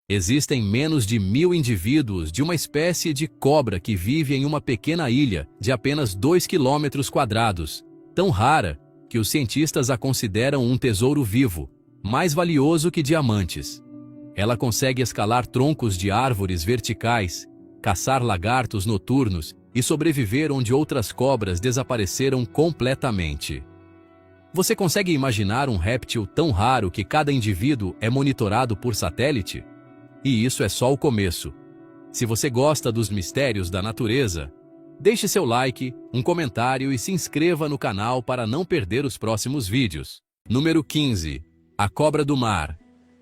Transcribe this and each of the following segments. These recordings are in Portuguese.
Existem menos de 1000 indivíduos de uma espécie de cobra que vive em uma pequena ilha de apenas 2 km², tão rara que os cientistas a consideram um tesouro vivo, mais valioso que diamantes. Ela consegue escalar troncos de árvores verticais, caçar lagartos noturnos e sobreviver onde outras cobras desapareceram completamente. Você consegue imaginar um réptil tão raro que cada indivíduo é monitorado por satélite? E isso é só o começo. Se você gosta dos mistérios da natureza, deixe seu like, um comentário e se inscreva no canal para não perder os próximos vídeos. Número 15. A cobra do mar.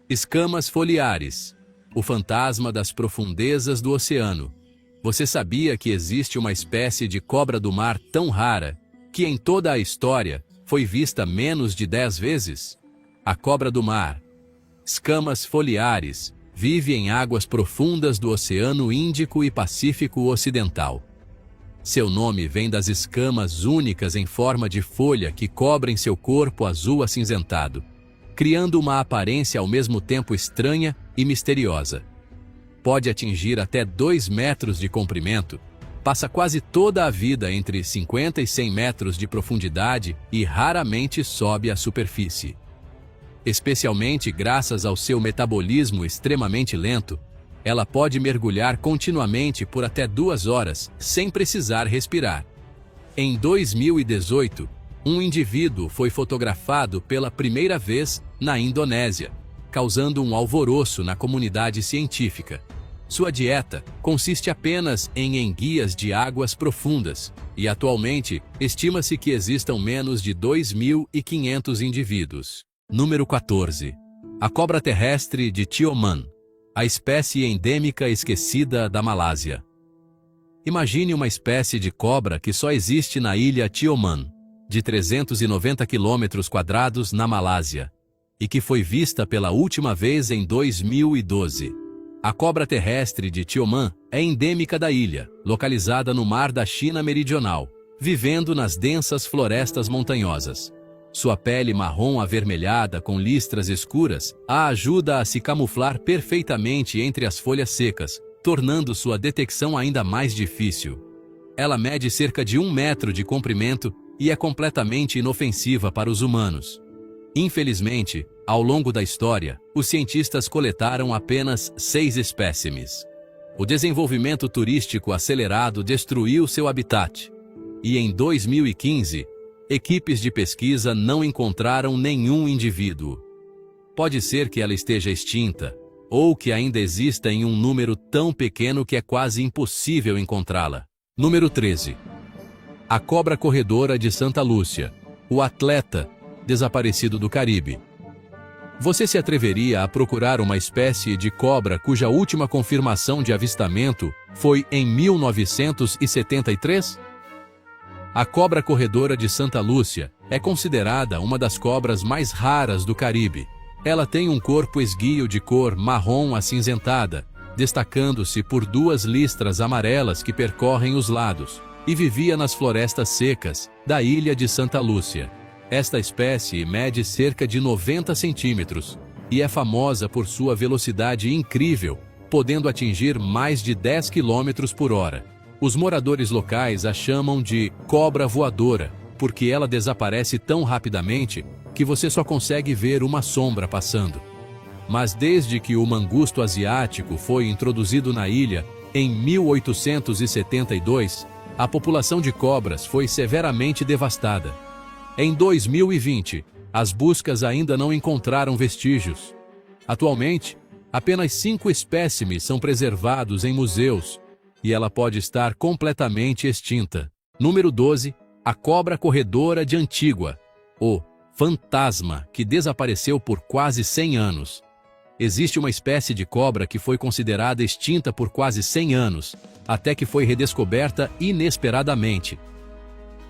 Escamas foliares. O fantasma das profundezas do oceano. Você sabia que existe uma espécie de cobra do mar tão rara que em toda a história foi vista menos de 10 vezes? A cobra do mar. Escamas foliares. Vive em águas profundas do Oceano Índico e Pacífico Ocidental. Seu nome vem das escamas únicas em forma de folha que cobrem seu corpo azul acinzentado, criando uma aparência ao mesmo tempo estranha e misteriosa. Pode atingir até 2 metros de comprimento, passa quase toda a vida entre 50 e 100 metros de profundidade e raramente sobe à superfície. Especialmente graças ao seu metabolismo extremamente lento, ela pode mergulhar continuamente por até 2 horas, sem precisar respirar. Em 2018, um indivíduo foi fotografado pela primeira vez na Indonésia, causando um alvoroço na comunidade científica. Sua dieta consiste apenas em enguias de águas profundas, e atualmente estima-se que existam menos de 2.500 indivíduos. Número 14. A cobra terrestre de Tioman, a espécie endêmica esquecida da Malásia. Imagine uma espécie de cobra que só existe na ilha Tioman, de 390 km² na Malásia, e que foi vista pela última vez em 2012. A cobra terrestre de Tioman é endêmica da ilha, localizada no mar da China Meridional, vivendo nas densas florestas montanhosas. Sua pele marrom avermelhada com listras escuras a ajuda a se camuflar perfeitamente entre as folhas secas, tornando sua detecção ainda mais difícil. Ela mede cerca de 1 metro de comprimento e é completamente inofensiva para os humanos. Infelizmente, ao longo da história, os cientistas coletaram apenas 6 espécimes. O desenvolvimento turístico acelerado destruiu seu habitat. E em 2015, equipes de pesquisa não encontraram nenhum indivíduo. Pode ser que ela esteja extinta, ou que ainda exista em um número tão pequeno que é quase impossível encontrá-la. Número 13. A cobra corredora de Santa Lúcia, o atleta desaparecido do Caribe. Você se atreveria a procurar uma espécie de cobra cuja última confirmação de avistamento foi em 1973? A cobra corredora de Santa Lúcia é considerada uma das cobras mais raras do Caribe. Ela tem um corpo esguio de cor marrom acinzentada, destacando-se por 2 listras amarelas que percorrem os lados, e vivia nas florestas secas da ilha de Santa Lúcia. Esta espécie mede cerca de 90 centímetros e é famosa por sua velocidade incrível, podendo atingir mais de 10 km/h. Os moradores locais a chamam de cobra voadora, porque ela desaparece tão rapidamente que você só consegue ver uma sombra passando. Mas desde que o mangusto asiático foi introduzido na ilha, em 1872, a população de cobras foi severamente devastada. Em 2020, as buscas ainda não encontraram vestígios. Atualmente, apenas 5 espécimes são preservados em museus, e ela pode estar completamente extinta. Número 12. A cobra corredora de Antígua, o fantasma que desapareceu por quase 100 anos. Existe uma espécie de cobra que foi considerada extinta por quase 100 anos, até que foi redescoberta inesperadamente.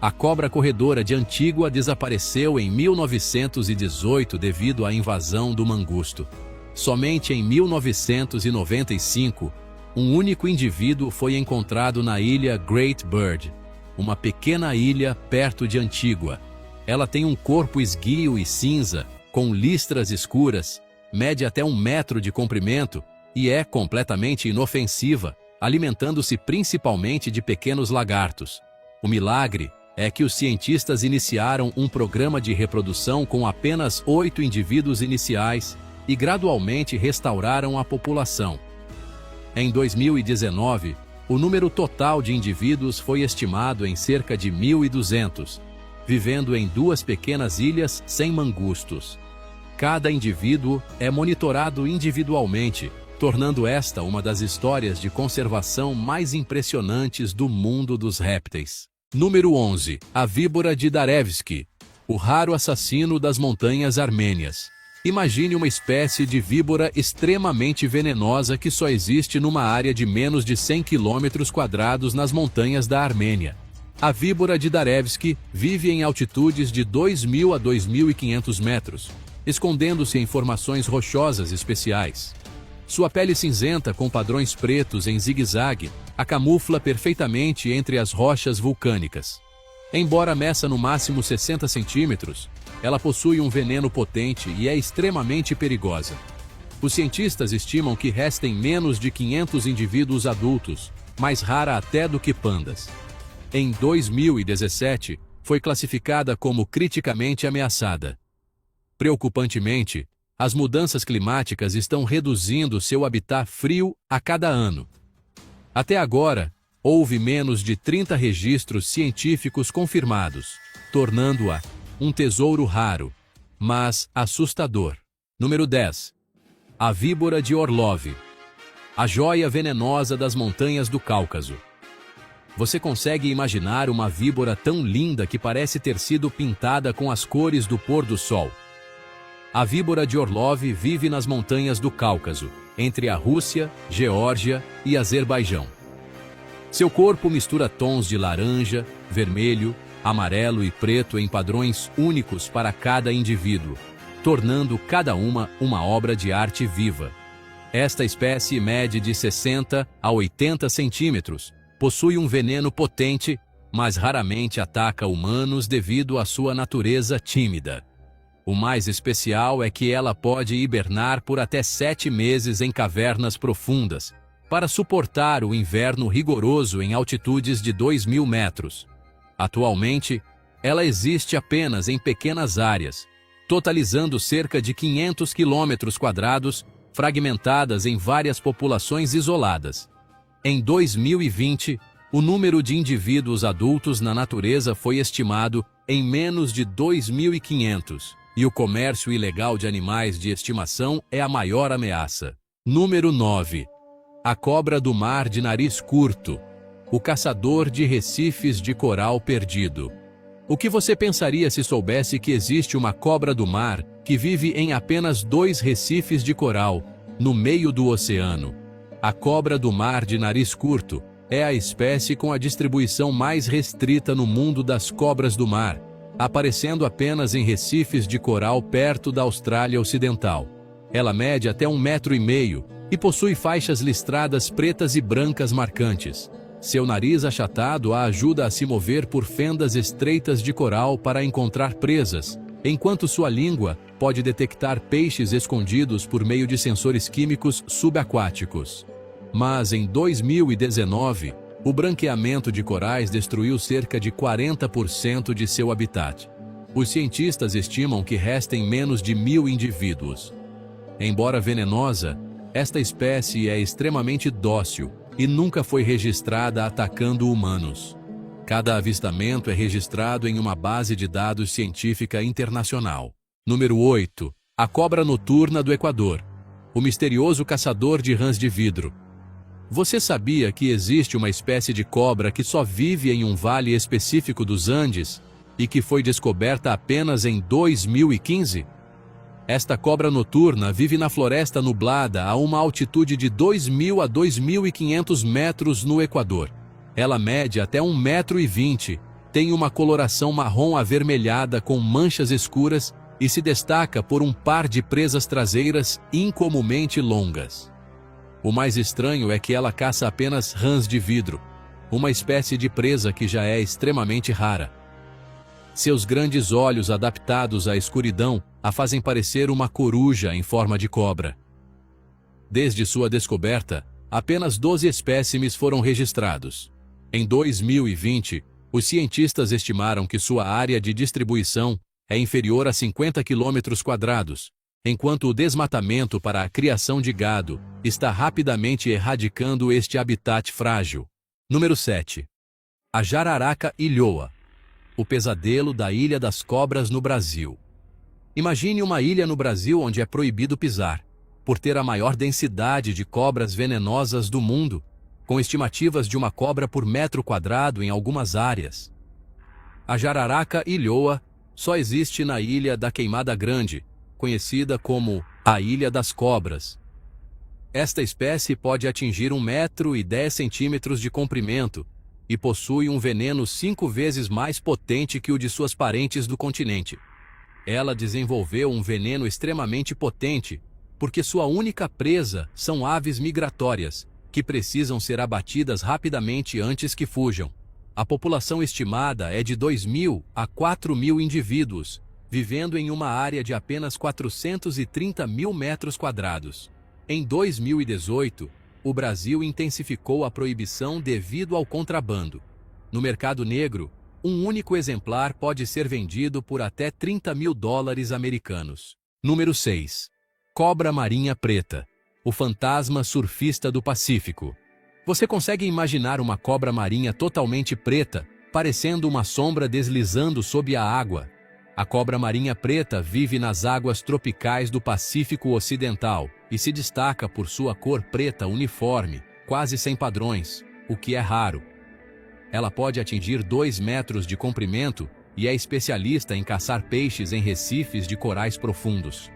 A cobra corredora de Antígua desapareceu em 1918 devido à invasão do mangusto. Somente em 1995, um único indivíduo foi encontrado na ilha Great Bird, uma pequena ilha perto de Antígua. Ela tem um corpo esguio e cinza, com listras escuras, mede até 1 metro de comprimento e é completamente inofensiva, alimentando-se principalmente de pequenos lagartos. O milagre é que os cientistas iniciaram um programa de reprodução com apenas 8 indivíduos iniciais e gradualmente restauraram a população. Em 2019, o número total de indivíduos foi estimado em cerca de 1.200, vivendo em 2 pequenas ilhas sem mangustos. Cada indivíduo é monitorado individualmente, tornando esta uma das histórias de conservação mais impressionantes do mundo dos répteis. Número 11. A víbora de Darevsky, o raro assassino das montanhas armênias. Imagine uma espécie de víbora extremamente venenosa que só existe numa área de menos de 100 km² nas montanhas da Armênia. A víbora de Darevsky vive em altitudes de 2.000 a 2.500 metros, escondendo-se em formações rochosas especiais. Sua pele cinzenta com padrões pretos em zigue-zague a camufla perfeitamente entre as rochas vulcânicas. Embora meça no máximo 60 centímetros, ela possui um veneno potente e é extremamente perigosa. Os cientistas estimam que restem menos de 500 indivíduos adultos, mais rara até do que pandas. Em 2017, foi classificada como criticamente ameaçada. Preocupantemente, as mudanças climáticas estão reduzindo seu habitat frio a cada ano. Até agora, houve menos de 30 registros científicos confirmados, tornando-a um tesouro raro, mas assustador. Número 10. A víbora de Orlov, a joia venenosa das montanhas do Cáucaso. Você consegue imaginar uma víbora tão linda que parece ter sido pintada com as cores do pôr do sol? A víbora de Orlov vive nas montanhas do Cáucaso, entre a Rússia, Geórgia e Azerbaijão. Seu corpo mistura tons de laranja, vermelho, amarelo e preto em padrões únicos para cada indivíduo, tornando cada uma obra de arte viva. Esta espécie mede de 60 a 80 centímetros, possui um veneno potente, mas raramente ataca humanos devido à sua natureza tímida. O mais especial é que ela pode hibernar por até 7 meses em cavernas profundas, para suportar o inverno rigoroso em altitudes de 2.000 metros. Atualmente, ela existe apenas em pequenas áreas, totalizando cerca de 500 km², fragmentadas em várias populações isoladas. Em 2020, o número de indivíduos adultos na natureza foi estimado em menos de 2.500, e o comércio ilegal de animais de estimação é a maior ameaça. Número 9. A cobra do mar de nariz curto, o caçador de recifes de coral perdido. O que você pensaria se soubesse que existe uma cobra do mar que vive em apenas 2 recifes de coral, no meio do oceano? A cobra do mar de nariz curto é a espécie com a distribuição mais restrita no mundo das cobras do mar, aparecendo apenas em recifes de coral perto da Austrália Ocidental. Ela mede até 1,5 metros e possui faixas listradas pretas e brancas marcantes. Seu nariz achatado a ajuda a se mover por fendas estreitas de coral para encontrar presas, enquanto sua língua pode detectar peixes escondidos por meio de sensores químicos subaquáticos. Mas em 2019, o branqueamento de corais destruiu cerca de 40% de seu habitat. Os cientistas estimam que restem menos de 1.000 indivíduos. Embora venenosa, esta espécie é extremamente dócil e nunca foi registrada atacando humanos. Cada avistamento é registrado em uma base de dados científica internacional. Número 8. A cobra noturna do Equador, o misterioso caçador de rãs de vidro. Você sabia que existe uma espécie de cobra que só vive em um vale específico dos Andes e que foi descoberta apenas em 2015? Esta cobra noturna vive na floresta nublada a uma altitude de 2.000 a 2.500 metros no Equador. Ela mede até 1,20 m, tem uma coloração marrom avermelhada com manchas escuras e se destaca por um par de presas traseiras incomumente longas. O mais estranho é que ela caça apenas rãs de vidro, uma espécie de presa que já é extremamente rara. Seus grandes olhos adaptados à escuridão a fazem parecer uma coruja em forma de cobra. Desde sua descoberta, apenas 12 espécimes foram registrados. Em 2020, os cientistas estimaram que sua área de distribuição é inferior a 50 km², enquanto o desmatamento para a criação de gado está rapidamente erradicando este habitat frágil. Número 7. A jararaca ilhoa, o pesadelo da Ilha das Cobras no Brasil. Imagine uma ilha no Brasil onde é proibido pisar, por ter a maior densidade de cobras venenosas do mundo, com estimativas de uma cobra por metro quadrado em algumas áreas. A jararaca ilhoa só existe na Ilha da Queimada Grande, conhecida como a Ilha das Cobras. Esta espécie pode atingir 1,10 m de comprimento e possui um veneno 5 vezes mais potente que o de suas parentes do continente. Ela desenvolveu um veneno extremamente potente porque sua única presa são aves migratórias, que precisam ser abatidas rapidamente antes que fujam. A população estimada é de 2.000 a 4.000 indivíduos, vivendo em uma área de apenas 430 mil metros quadrados. Em 2018, o Brasil intensificou a proibição devido ao contrabando. No mercado negro, um único exemplar pode ser vendido por até $30.000 americanos. Número 6. Cobra marinha preta, o fantasma surfista do Pacífico. Você consegue imaginar uma cobra marinha totalmente preta, parecendo uma sombra deslizando sob a água? A cobra marinha preta vive nas águas tropicais do Pacífico Ocidental e se destaca por sua cor preta uniforme, quase sem padrões, o que é raro. Ela pode atingir 2 metros de comprimento e é especialista em caçar peixes em recifes de corais profundos.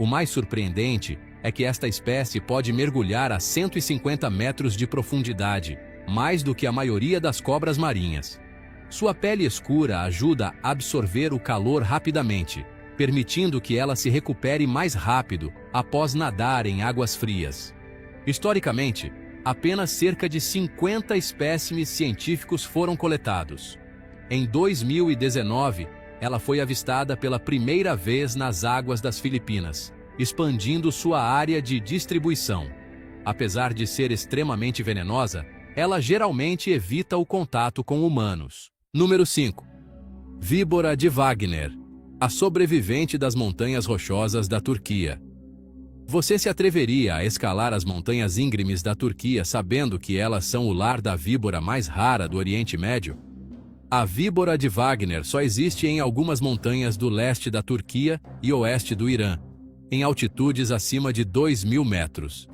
O mais surpreendente é que esta espécie pode mergulhar a 150 metros de profundidade, mais do que a maioria das cobras marinhas. Sua pele escura ajuda a absorver o calor rapidamente, permitindo que ela se recupere mais rápido após nadar em águas frias. Historicamente, apenas cerca de 50 espécimes científicos foram coletados. Em 2019, ela foi avistada pela primeira vez nas águas das Filipinas, expandindo sua área de distribuição. Apesar de ser extremamente venenosa, ela geralmente evita o contato com humanos. Número 5. Víbora de Wagner, a sobrevivente das montanhas rochosas da Turquia. Você se atreveria a escalar as montanhas íngremes da Turquia sabendo que elas são o lar da víbora mais rara do Oriente Médio? A víbora de Wagner só existe em algumas montanhas do leste da Turquia e oeste do Irã, em altitudes acima de 2.000 metros.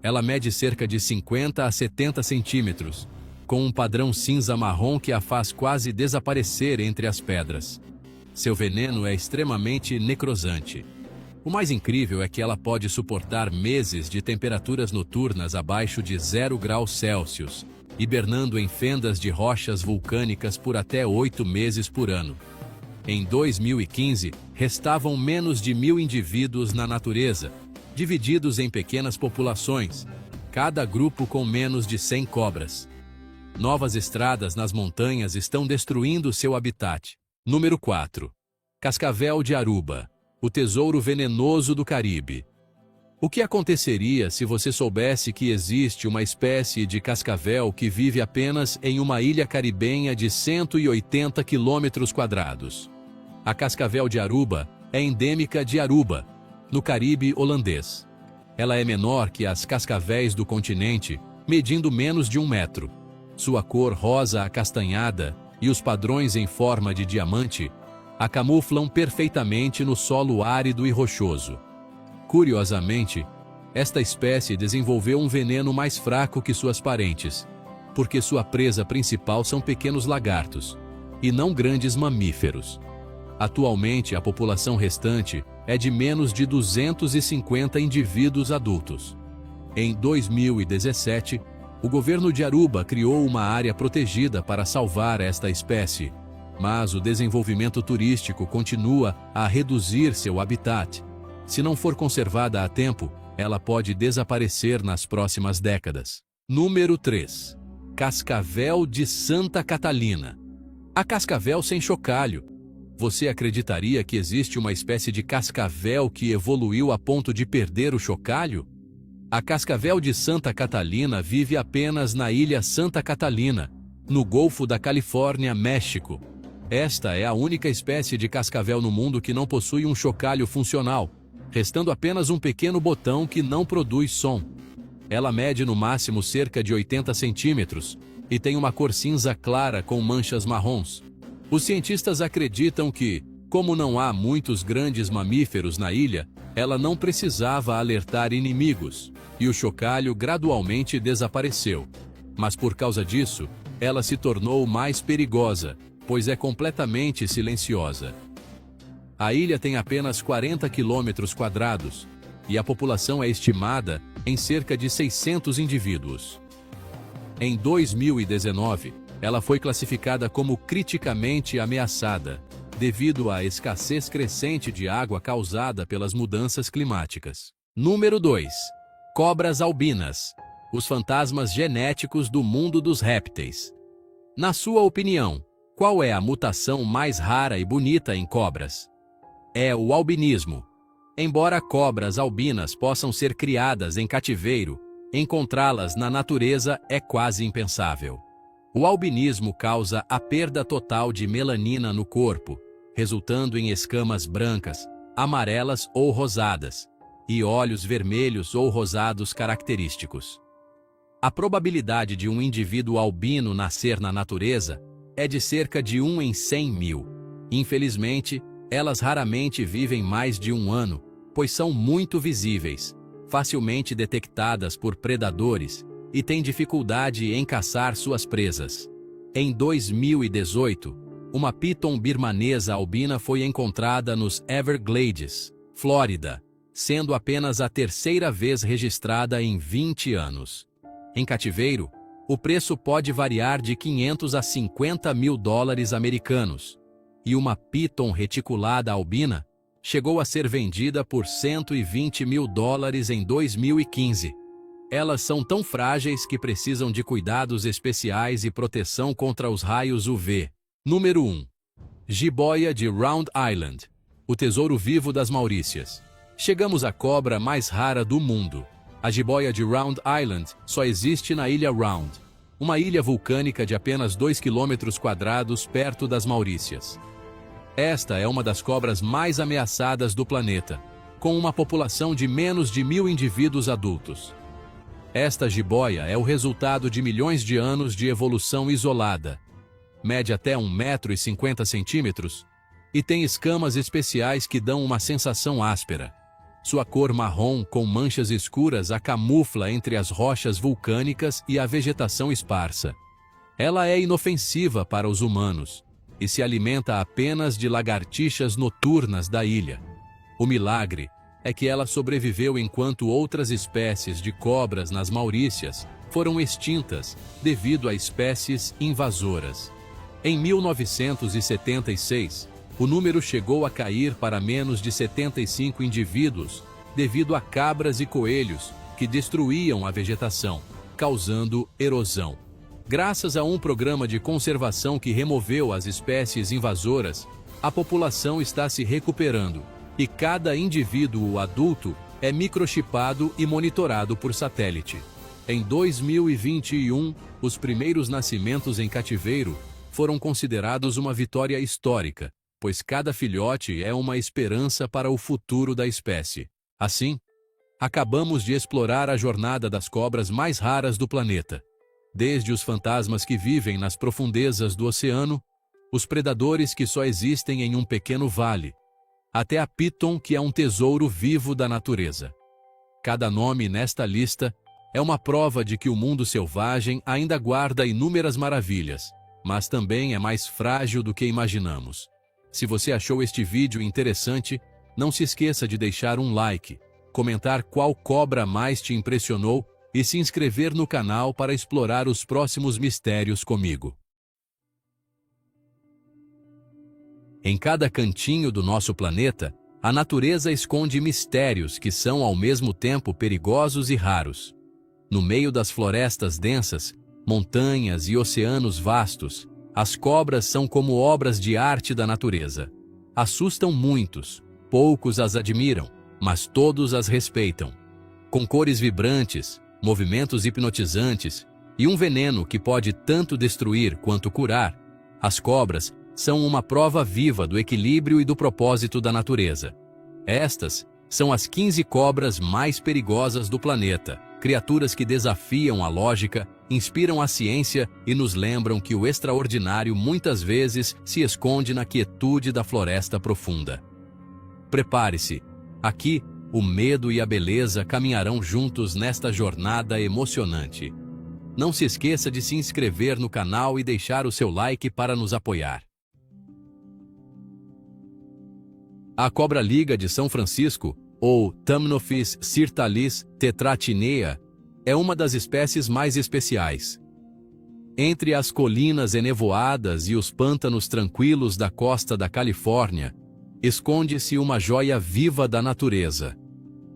Ela mede cerca de 50 a 70 centímetros, com um padrão cinza-marrom que a faz quase desaparecer entre as pedras. Seu veneno é extremamente necrosante. O mais incrível é que ela pode suportar meses de temperaturas noturnas abaixo de 0 graus Celsius, hibernando em fendas de rochas vulcânicas por até 8 meses por ano. Em 2015, restavam menos de 1.000 indivíduos na natureza, divididos em pequenas populações, cada grupo com menos de 100 cobras. Novas estradas nas montanhas estão destruindo seu habitat. Número 4. Cascavel de Aruba, o tesouro venenoso do Caribe. O que aconteceria se você soubesse que existe uma espécie de cascavel que vive apenas em uma ilha caribenha de 180 km²? A cascavel de Aruba é endêmica de Aruba, no Caribe holandês. Ela é menor que as cascavéis do continente, medindo menos de 1 metro. Sua cor rosa acastanhada e os padrões em forma de diamante a camuflam perfeitamente no solo árido e rochoso. Curiosamente, esta espécie desenvolveu um veneno mais fraco que suas parentes, porque sua presa principal são pequenos lagartos, e não grandes mamíferos. Atualmente, a população restante é de menos de 250 indivíduos adultos. Em 2017, o governo de Aruba criou uma área protegida para salvar esta espécie, mas o desenvolvimento turístico continua a reduzir seu habitat. Se não for conservada a tempo, ela pode desaparecer nas próximas décadas. Número 3. Cascavel de Santa Catalina. A cascavel sem chocalho. Você acreditaria que existe uma espécie de cascavel que evoluiu a ponto de perder o chocalho? A cascavel de Santa Catalina vive apenas na ilha Santa Catalina, no Golfo da Califórnia, México. Esta é a única espécie de cascavel no mundo que não possui um chocalho funcional, restando apenas um pequeno botão que não produz som. Ela mede no máximo cerca de 80 centímetros e tem uma cor cinza clara com manchas marrons. Os cientistas acreditam que, como não há muitos grandes mamíferos na ilha, ela não precisava alertar inimigos, e o chocalho gradualmente desapareceu. Mas por causa disso, ela se tornou mais perigosa, pois é completamente silenciosa. A ilha tem apenas 40 quilômetros quadrados, e a população é estimada em cerca de 600 indivíduos. Em 2019, ela foi classificada como criticamente ameaçada, devido à escassez crescente de água causada pelas mudanças climáticas. Número 2. Cobras albinas, os fantasmas genéticos do mundo dos répteis. Na sua opinião, qual é a mutação mais rara e bonita em cobras? É o albinismo. Embora cobras albinas possam ser criadas em cativeiro, encontrá-las na natureza é quase impensável. O albinismo causa a perda total de melanina no corpo, resultando em escamas brancas, amarelas ou rosadas, e olhos vermelhos ou rosados característicos. A probabilidade de um indivíduo albino nascer na natureza é de cerca de 1 em 100 mil. Infelizmente, elas raramente vivem mais de um ano, pois são muito visíveis, facilmente detectadas por predadores e têm dificuldade em caçar suas presas. Em 2018, uma piton birmanesa albina foi encontrada nos Everglades, Flórida, sendo apenas a terceira vez registrada em 20 anos. Em cativeiro, o preço pode variar de 500 a 50 mil dólares americanos, e uma piton reticulada albina chegou a ser vendida por 120 mil dólares em 2015. Elas são tão frágeis que precisam de cuidados especiais e proteção contra os raios UV. Número 1. Jiboia de Round Island, o tesouro vivo das Maurícias. Chegamos à cobra mais rara do mundo. A jiboia de Round Island só existe na ilha Round, uma ilha vulcânica de apenas 2 quilômetros quadrados perto das Maurícias. Esta é uma das cobras mais ameaçadas do planeta, com uma população de menos de 1.000 indivíduos adultos. Esta jiboia é o resultado de milhões de anos de evolução isolada. Mede até 1,50 m e tem escamas especiais que dão uma sensação áspera. Sua cor marrom com manchas escuras a camufla entre as rochas vulcânicas e a vegetação esparsa. Ela é inofensiva para os humanos e se alimenta apenas de lagartixas noturnas da ilha. O milagre é que ela sobreviveu enquanto outras espécies de cobras nas Maurícias foram extintas devido a espécies invasoras. Em 1976, o número chegou a cair para menos de 75 indivíduos devido a cabras e coelhos que destruíam a vegetação, causando erosão. Graças a um programa de conservação que removeu as espécies invasoras, a população está se recuperando e cada indivíduo adulto é microchipado e monitorado por satélite. Em 2021, os primeiros nascimentos em cativeiro foram considerados uma vitória histórica, pois cada filhote é uma esperança para o futuro da espécie. Assim, acabamos de explorar a jornada das cobras mais raras do planeta. Desde os fantasmas que vivem nas profundezas do oceano, os predadores que só existem em um pequeno vale, até a piton que é um tesouro vivo da natureza. Cada nome nesta lista é uma prova de que o mundo selvagem ainda guarda inúmeras maravilhas, mas também é mais frágil do que imaginamos. Se você achou este vídeo interessante, não se esqueça de deixar um like, comentar qual cobra mais te impressionou e se inscrever no canal para explorar os próximos mistérios comigo. Em cada cantinho do nosso planeta, a natureza esconde mistérios que são ao mesmo tempo perigosos e raros. No meio das florestas densas, montanhas e oceanos vastos, as cobras são como obras de arte da natureza. Assustam muitos, poucos as admiram, mas todos as respeitam. Com cores vibrantes, movimentos hipnotizantes e um veneno que pode tanto destruir quanto curar, as cobras são uma prova viva do equilíbrio e do propósito da natureza. Estas são as 15 cobras mais perigosas do planeta, criaturas que desafiam a lógica, inspiram a ciência e nos lembram que o extraordinário muitas vezes se esconde na quietude da floresta profunda. Prepare-se. Aqui, o medo e a beleza caminharão juntos nesta jornada emocionante. Não se esqueça de se inscrever no canal e deixar o seu like para nos apoiar. A cobra-liga de São Francisco, ou Thamnophis sirtalis tetratinea, é uma das espécies mais especiais. Entre as colinas enevoadas e os pântanos tranquilos da costa da Califórnia, esconde-se uma joia viva da natureza.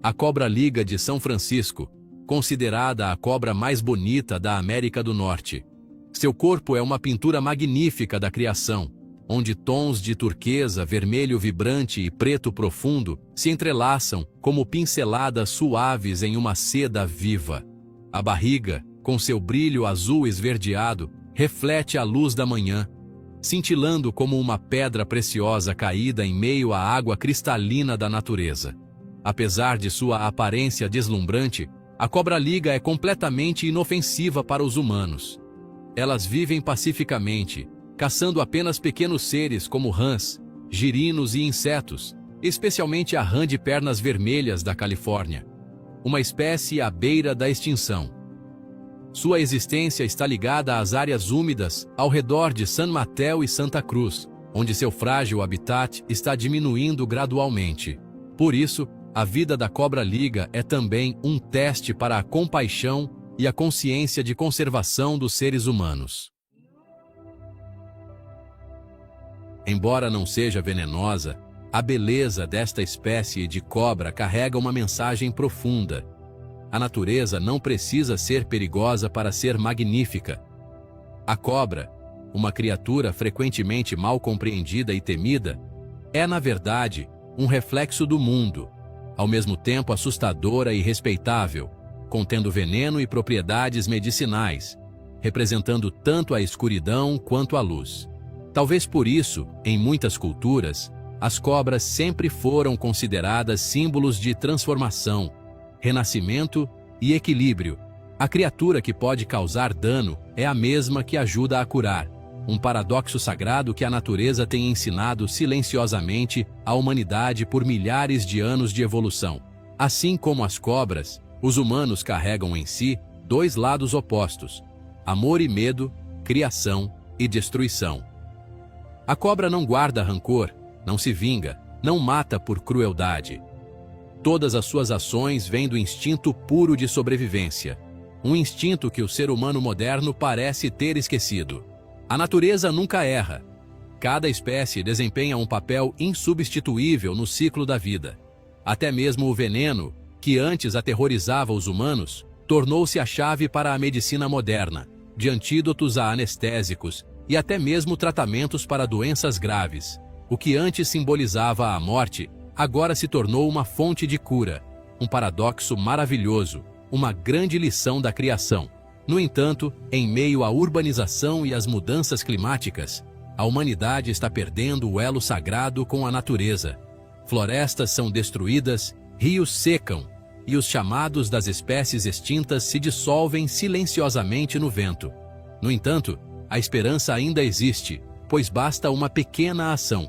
A cobra-liga de São Francisco, considerada a cobra mais bonita da América do Norte. Seu corpo é uma pintura magnífica da criação, onde tons de turquesa, vermelho vibrante e preto profundo se entrelaçam como pinceladas suaves em uma seda viva. A barriga, com seu brilho azul esverdeado, reflete a luz da manhã, cintilando como uma pedra preciosa caída em meio à água cristalina da natureza. Apesar de sua aparência deslumbrante, a cobra-liga é completamente inofensiva para os humanos. Elas vivem pacificamente, caçando apenas pequenos seres como rãs, girinos e insetos, especialmente a rã de pernas vermelhas da Califórnia, uma espécie à beira da extinção. Sua existência está ligada às áreas úmidas ao redor de San Mateo e Santa Cruz, onde seu frágil habitat está diminuindo gradualmente. Por isso, a vida da cobra-liga é também um teste para a compaixão e a consciência de conservação dos seres humanos. Embora não seja venenosa, a beleza desta espécie de cobra carrega uma mensagem profunda. A natureza não precisa ser perigosa para ser magnífica. A cobra, uma criatura frequentemente mal compreendida e temida, é, na verdade, um reflexo do mundo, ao mesmo tempo assustadora e respeitável, contendo veneno e propriedades medicinais, representando tanto a escuridão quanto a luz. Talvez por isso, em muitas culturas, as cobras sempre foram consideradas símbolos de transformação, renascimento e equilíbrio. A criatura que pode causar dano é a mesma que ajuda a curar, um paradoxo sagrado que a natureza tem ensinado silenciosamente à humanidade por milhares de anos de evolução. Assim como as cobras, os humanos carregam em si dois lados opostos: amor e medo, criação e destruição. A cobra não guarda rancor, não se vinga, não mata por crueldade. Todas as suas ações vêm do instinto puro de sobrevivência, um instinto que o ser humano moderno parece ter esquecido. A natureza nunca erra. Cada espécie desempenha um papel insubstituível no ciclo da vida. Até mesmo o veneno, que antes aterrorizava os humanos, tornou-se a chave para a medicina moderna, de antídotos a anestésicos e até mesmo tratamentos para doenças graves. O que antes simbolizava a morte, agora se tornou uma fonte de cura, um paradoxo maravilhoso, uma grande lição da criação. No entanto, em meio à urbanização e às mudanças climáticas, a humanidade está perdendo o elo sagrado com a natureza. Florestas são destruídas, rios secam, e os chamados das espécies extintas se dissolvem silenciosamente no vento. No entanto, a esperança ainda existe, pois basta uma pequena ação.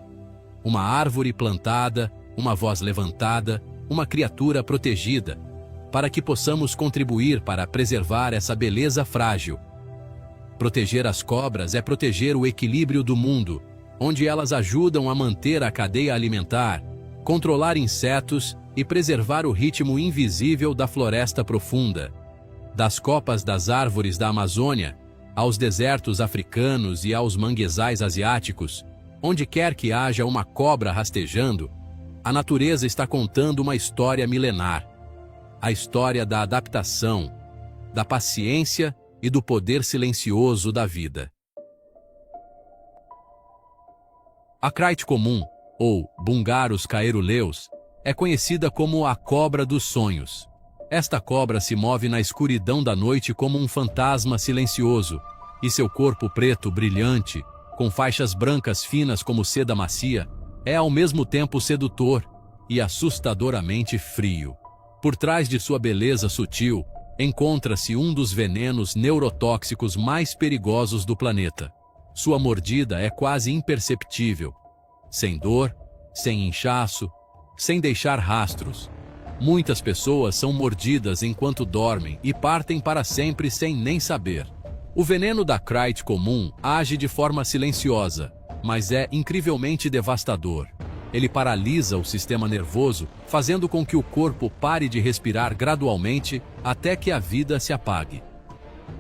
Uma árvore plantada, uma voz levantada, uma criatura protegida, para que possamos contribuir para preservar essa beleza frágil. Proteger as cobras é proteger o equilíbrio do mundo, onde elas ajudam a manter a cadeia alimentar, controlar insetos e preservar o ritmo invisível da floresta profunda. Das copas das árvores da Amazônia, aos desertos africanos e aos manguezais asiáticos, onde quer que haja uma cobra rastejando, a natureza está contando uma história milenar. A história da adaptação, da paciência e do poder silencioso da vida. A crite comum, ou Bungarus caeruleus, é conhecida como a cobra dos sonhos. Esta cobra se move na escuridão da noite como um fantasma silencioso, e seu corpo preto brilhante, com faixas brancas finas como seda macia, é ao mesmo tempo sedutor e assustadoramente frio. Por trás de sua beleza sutil, encontra-se um dos venenos neurotóxicos mais perigosos do planeta. Sua mordida é quase imperceptível, sem dor, sem inchaço, sem deixar rastros. Muitas pessoas são mordidas enquanto dormem e partem para sempre sem nem saber. O veneno da Crite comum age de forma silenciosa, mas é incrivelmente devastador. Ele paralisa o sistema nervoso, fazendo com que o corpo pare de respirar gradualmente até que a vida se apague.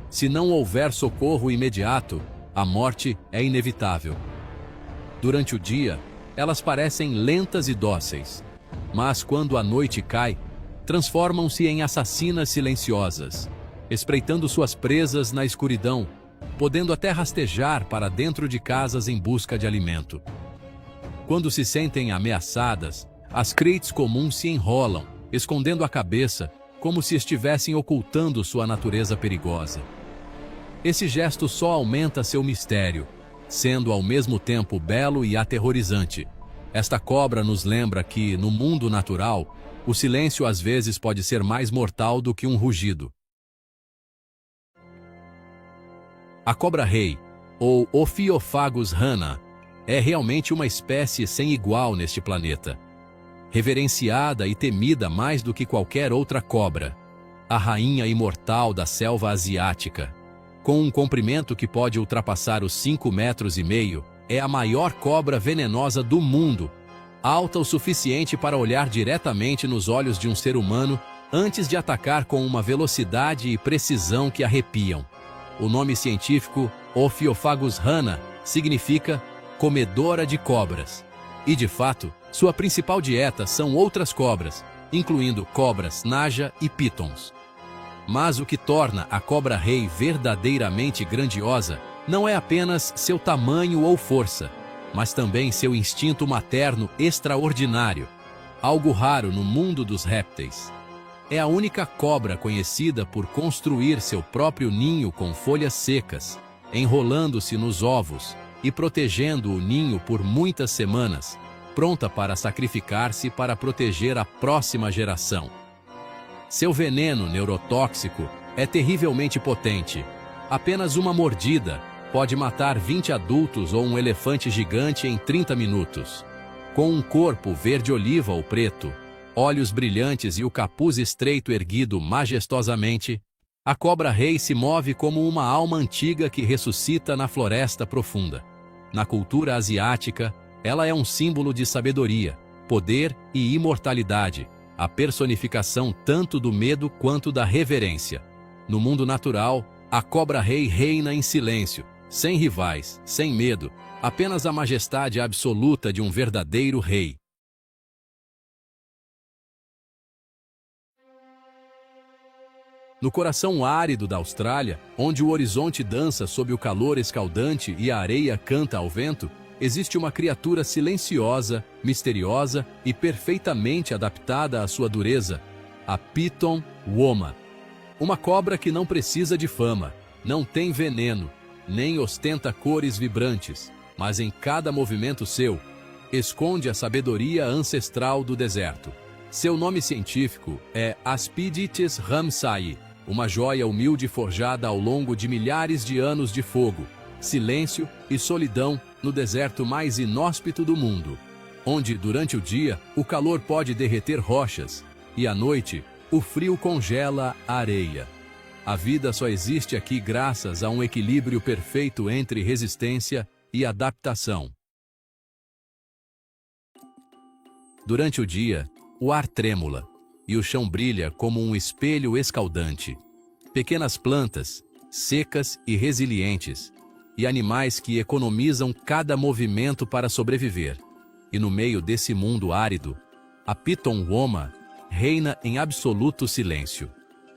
Se não houver socorro imediato, a morte é inevitável. Durante o dia, elas parecem lentas e dóceis, mas quando a noite cai, transformam-se em assassinas silenciosas, espreitando suas presas na escuridão, podendo até rastejar para dentro de casas em busca de alimento. Quando se sentem ameaçadas, as Crites comuns se enrolam, escondendo a cabeça, como se estivessem ocultando sua natureza perigosa. Esse gesto só aumenta seu mistério, sendo ao mesmo tempo belo e aterrorizante. Esta cobra nos lembra que, no mundo natural, o silêncio às vezes pode ser mais mortal do que um rugido. A cobra-rei, ou Ophiophagus rana, é realmente uma espécie sem igual neste planeta. Reverenciada e temida mais do que qualquer outra cobra, a rainha imortal da selva asiática, com um comprimento que pode ultrapassar os 5,5 metros, é a maior cobra venenosa do mundo, alta o suficiente para olhar diretamente nos olhos de um ser humano antes de atacar com uma velocidade e precisão que arrepiam. O nome científico, Ophiophagus rana, significa comedora de cobras. E, de fato, sua principal dieta são outras cobras, incluindo cobras naja e pitons. Mas o que torna a cobra-rei verdadeiramente grandiosa não é apenas seu tamanho ou força, mas também seu instinto materno extraordinário, algo raro no mundo dos répteis. É a única cobra conhecida por construir seu próprio ninho com folhas secas, enrolando-se nos ovos e protegendo o ninho por muitas semanas, pronta para sacrificar-se para proteger a próxima geração. Seu veneno neurotóxico é terrivelmente potente. Apenas uma mordida pode matar 20 adultos ou um elefante gigante em 30 minutos. Com um corpo verde-oliva ou preto, olhos brilhantes e o capuz estreito erguido majestosamente, a cobra-rei se move como uma alma antiga que ressuscita na floresta profunda. Na cultura asiática, ela é um símbolo de sabedoria, poder e imortalidade, a personificação tanto do medo quanto da reverência. No mundo natural, a cobra-rei reina em silêncio, sem rivais, sem medo, apenas a majestade absoluta de um verdadeiro rei. No coração árido da Austrália, onde o horizonte dança sob o calor escaldante e a areia canta ao vento, existe uma criatura silenciosa, misteriosa e perfeitamente adaptada à sua dureza, a Piton woma. Uma cobra que não precisa de fama, não tem veneno, nem ostenta cores vibrantes, mas em cada movimento seu, esconde a sabedoria ancestral do deserto. Seu nome científico é Aspidites ramsayi, uma joia humilde forjada ao longo de milhares de anos de fogo, silêncio e solidão no deserto mais inóspito do mundo, onde, durante o dia, o calor pode derreter rochas e, à noite, o frio congela a areia. A vida só existe aqui graças a um equilíbrio perfeito entre resistência e adaptação. Durante o dia, o ar trêmula e o chão brilha como um espelho escaldante. Pequenas plantas, secas e resilientes, e animais que economizam cada movimento para sobreviver. E no meio desse mundo árido, a Piton woma reina em absoluto silêncio.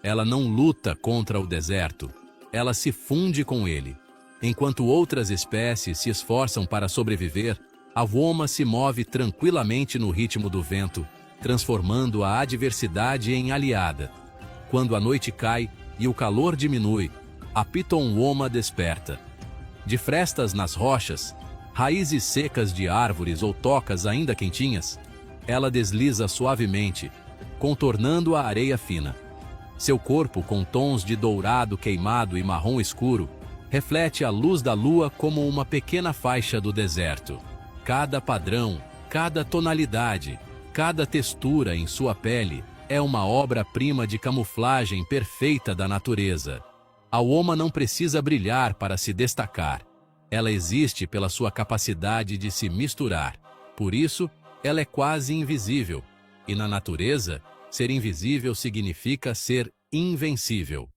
Ela não luta contra o deserto, ela se funde com ele. Enquanto outras espécies se esforçam para sobreviver, a woma se move tranquilamente no ritmo do vento, transformando a adversidade em aliada. Quando a noite cai e o calor diminui, a Piton Woma desperta. De frestas nas rochas, raízes secas de árvores ou tocas ainda quentinhas, ela desliza suavemente, contornando a areia fina. Seu corpo, com tons de dourado queimado e marrom escuro, reflete a luz da lua como uma pequena faixa do deserto. Cada padrão, cada tonalidade, cada textura em sua pele é uma obra-prima de camuflagem perfeita da natureza. A Woma não precisa brilhar para se destacar. Ela existe pela sua capacidade de se misturar. Por isso, ela é quase invisível. E na natureza, ser invisível significa ser invencível.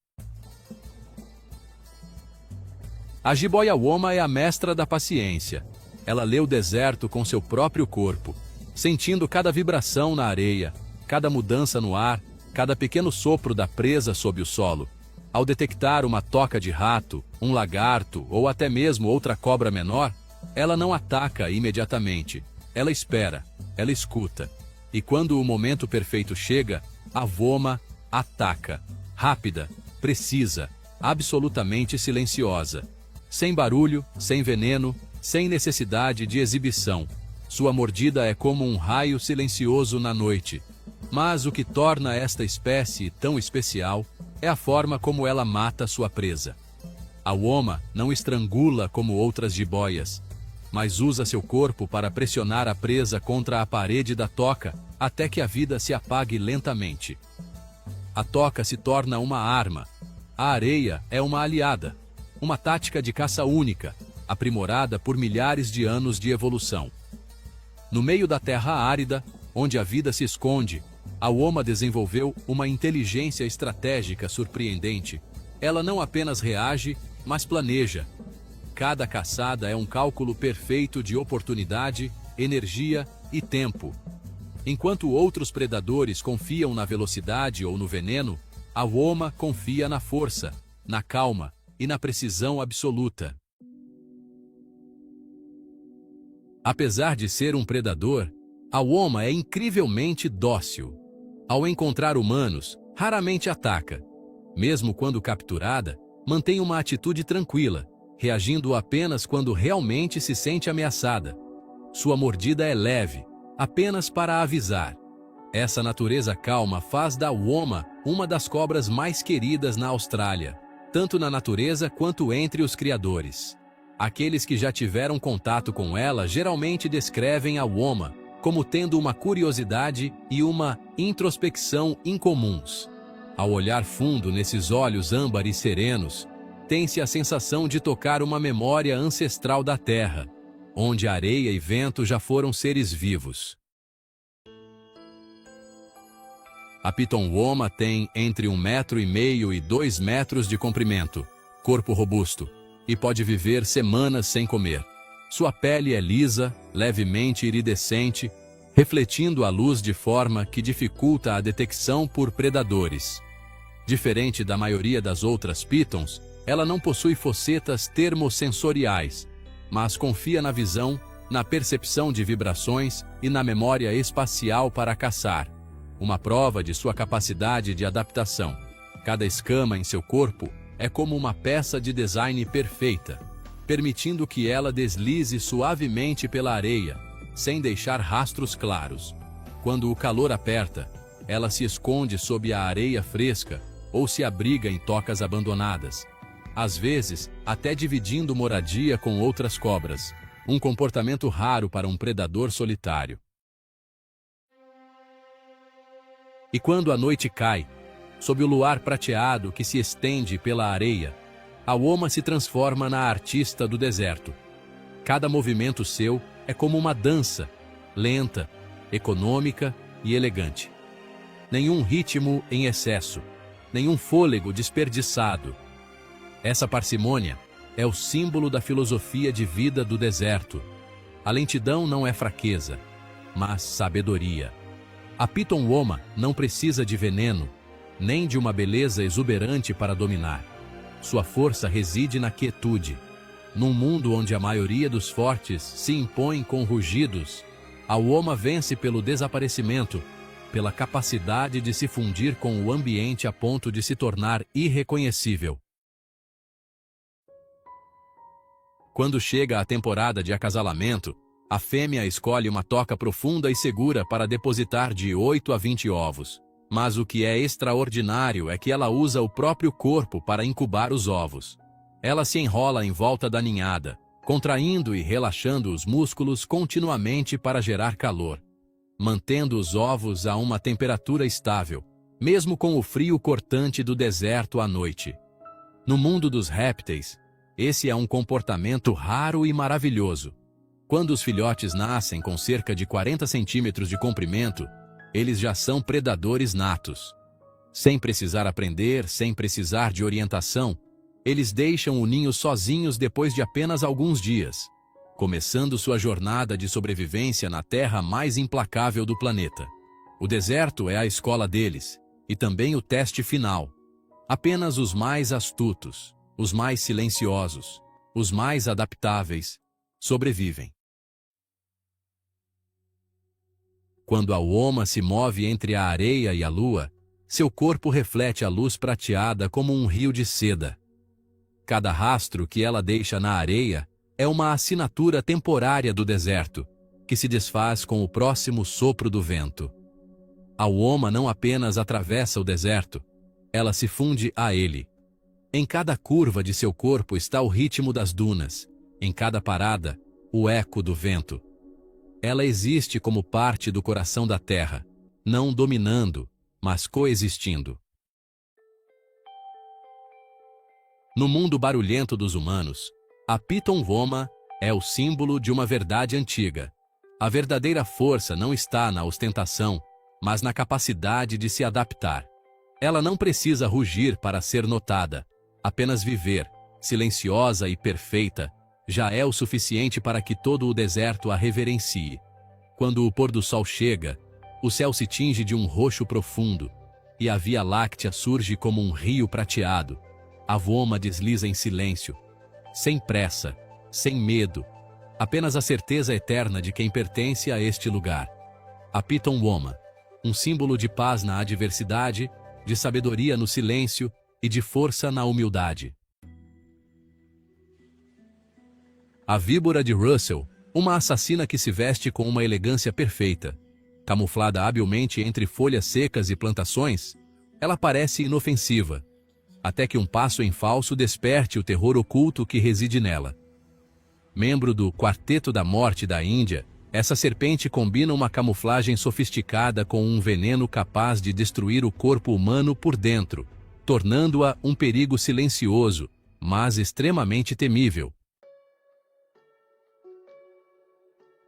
A jiboia Woma é a mestra da paciência. Ela lê o deserto com seu próprio corpo, sentindo cada vibração na areia, cada mudança no ar, cada pequeno sopro da presa sob o solo. Ao detectar uma toca de rato, um lagarto ou até mesmo outra cobra menor, ela não ataca imediatamente. Ela espera, ela escuta. E quando o momento perfeito chega, a Woma ataca. Rápida, precisa, absolutamente silenciosa. Sem barulho, sem veneno, sem necessidade de exibição. Sua mordida é como um raio silencioso na noite. Mas o que torna esta espécie tão especial é a forma como ela mata sua presa. A Woma não estrangula como outras jiboias, mas usa seu corpo para pressionar a presa contra a parede da toca até que a vida se apague lentamente. A toca se torna uma arma. A areia é uma aliada. Uma tática de caça única, aprimorada por milhares de anos de evolução. No meio da terra árida, onde a vida se esconde, a Woma desenvolveu uma inteligência estratégica surpreendente. Ela não apenas reage, mas planeja. Cada caçada é um cálculo perfeito de oportunidade, energia e tempo. Enquanto outros predadores confiam na velocidade ou no veneno, a Woma confia na força, na calma e na precisão absoluta. Apesar de ser um predador, a Woma é incrivelmente dócil. Ao encontrar humanos, raramente ataca. Mesmo quando capturada, mantém uma atitude tranquila, reagindo apenas quando realmente se sente ameaçada. Sua mordida é leve, apenas para avisar. Essa natureza calma faz da Woma uma das cobras mais queridas na Austrália, tanto na natureza quanto entre os criadores. Aqueles que já tiveram contato com ela geralmente descrevem a Woma como tendo uma curiosidade e uma introspecção incomuns. Ao olhar fundo nesses olhos âmbar e serenos, tem-se a sensação de tocar uma memória ancestral da terra, onde areia e vento já foram seres vivos. A Piton Woma tem entre 1,5 m e 2 metros de comprimento, corpo robusto, e pode viver semanas sem comer. Sua pele é lisa, levemente iridescente, refletindo a luz de forma que dificulta a detecção por predadores. Diferente da maioria das outras pitons, ela não possui focetas termosensoriais, mas confia na visão, na percepção de vibrações e na memória espacial para caçar. Uma prova de sua capacidade de adaptação. Cada escama em seu corpo é como uma peça de design perfeita, permitindo que ela deslize suavemente pela areia, sem deixar rastros claros. Quando o calor aperta, ela se esconde sob a areia fresca ou se abriga em tocas abandonadas, às vezes até dividindo moradia com outras cobras, um comportamento raro para um predador solitário. E quando a noite cai, sob o luar prateado que se estende pela areia, a Woma se transforma na artista do deserto. Cada movimento seu é como uma dança, lenta, econômica e elegante. Nenhum ritmo em excesso, nenhum fôlego desperdiçado. Essa parcimônia é o símbolo da filosofia de vida do deserto. A lentidão não é fraqueza, mas sabedoria. A Piton Woma não precisa de veneno, nem de uma beleza exuberante para dominar. Sua força reside na quietude. Num mundo onde a maioria dos fortes se impõe com rugidos, a Woma vence pelo desaparecimento, pela capacidade de se fundir com o ambiente a ponto de se tornar irreconhecível. Quando chega a temporada de acasalamento, a fêmea escolhe uma toca profunda e segura para depositar de 8 a 20 ovos. Mas o que é extraordinário é que ela usa o próprio corpo para incubar os ovos. Ela se enrola em volta da ninhada, contraindo e relaxando os músculos continuamente para gerar calor, mantendo os ovos a uma temperatura estável, mesmo com o frio cortante do deserto à noite. No mundo dos répteis, esse é um comportamento raro e maravilhoso. Quando os filhotes nascem com cerca de 40 centímetros de comprimento, eles já são predadores natos. Sem precisar aprender, sem precisar de orientação, eles deixam o ninho sozinhos depois de apenas alguns dias, começando sua jornada de sobrevivência na terra mais implacável do planeta. O deserto é a escola deles, e também o teste final. Apenas os mais astutos, os mais silenciosos, os mais adaptáveis, sobrevivem. Quando a Uoma se move entre a areia e a lua, seu corpo reflete a luz prateada como um rio de seda. Cada rastro que ela deixa na areia é uma assinatura temporária do deserto, que se desfaz com o próximo sopro do vento. A Uoma não apenas atravessa o deserto, ela se funde a ele. Em cada curva de seu corpo está o ritmo das dunas, em cada parada, o eco do vento. Ela existe como parte do coração da terra, não dominando, mas coexistindo. No mundo barulhento dos humanos, a Piton Uoma é o símbolo de uma verdade antiga. A verdadeira força não está na ostentação, mas na capacidade de se adaptar. Ela não precisa rugir para ser notada. Apenas viver, silenciosa e perfeita, já é o suficiente para que todo o deserto a reverencie. Quando o pôr do sol chega, o céu se tinge de um roxo profundo, e a Via Láctea surge como um rio prateado. A Uoma desliza em silêncio, sem pressa, sem medo, apenas a certeza eterna de quem pertence a este lugar. A Piton Uoma, um símbolo de paz na adversidade, de sabedoria no silêncio e de força na humildade. A víbora de Russell, uma assassina que se veste com uma elegância perfeita. Camuflada habilmente entre folhas secas e plantações, ela parece inofensiva, até que um passo em falso desperte o terror oculto que reside nela. Membro do Quarteto da Morte da Índia, essa serpente combina uma camuflagem sofisticada com um veneno capaz de destruir o corpo humano por dentro, tornando-a um perigo silencioso, mas extremamente temível.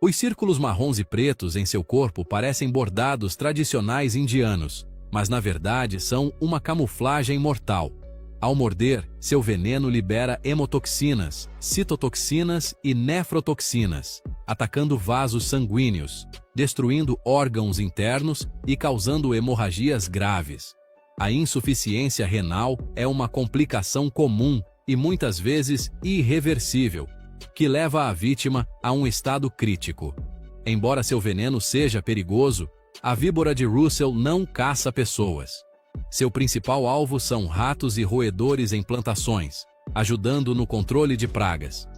Os círculos marrons e pretos em seu corpo parecem bordados tradicionais indianos, mas na verdade são uma camuflagem mortal. Ao morder, seu veneno libera hemotoxinas, citotoxinas e nefrotoxinas, atacando vasos sanguíneos, destruindo órgãos internos e causando hemorragias graves. A insuficiência renal é uma complicação comum e muitas vezes irreversível, que leva a vítima a um estado crítico. Embora seu veneno seja perigoso, a víbora de Russell não caça pessoas. Seu principal alvo são ratos e roedores em plantações, ajudando no controle de pragas.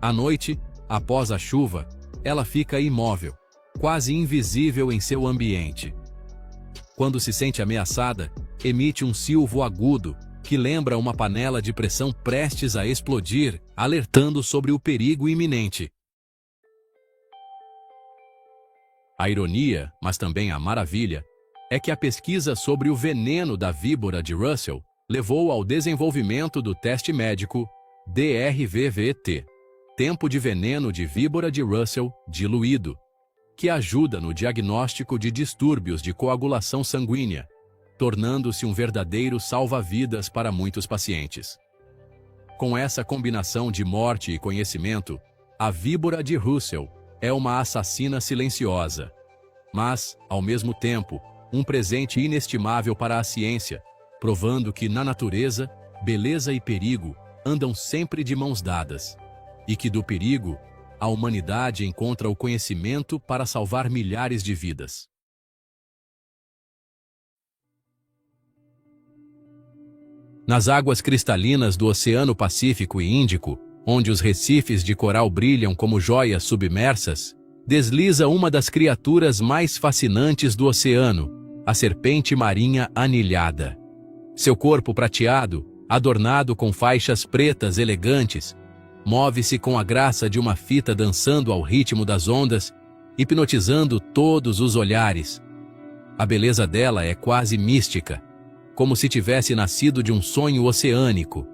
À noite, após a chuva, ela fica imóvel, quase invisível em seu ambiente. Quando se sente ameaçada, emite um silvo agudo, que lembra uma panela de pressão prestes a explodir, alertando sobre o perigo iminente. A ironia, mas também a maravilha, é que a pesquisa sobre o veneno da víbora de Russell levou ao desenvolvimento do teste médico DRVVT, tempo de veneno de víbora de Russell diluído, que ajuda no diagnóstico de distúrbios de coagulação sanguínea, tornando-se um verdadeiro salva-vidas para muitos pacientes. Com essa combinação de morte e conhecimento, a víbora de Russell é uma assassina silenciosa, mas, ao mesmo tempo, um presente inestimável para a ciência, provando que na natureza, beleza e perigo andam sempre de mãos dadas, e que do perigo, a humanidade encontra o conhecimento para salvar milhares de vidas. Nas águas cristalinas do Oceano Pacífico e Índico, onde os recifes de coral brilham como joias submersas, desliza uma das criaturas mais fascinantes do oceano, a serpente marinha anilhada. Seu corpo prateado, adornado com faixas pretas elegantes, move-se com a graça de uma fita dançando ao ritmo das ondas, hipnotizando todos os olhares. A beleza dela é quase mística, como se tivesse nascido de um sonho oceânico.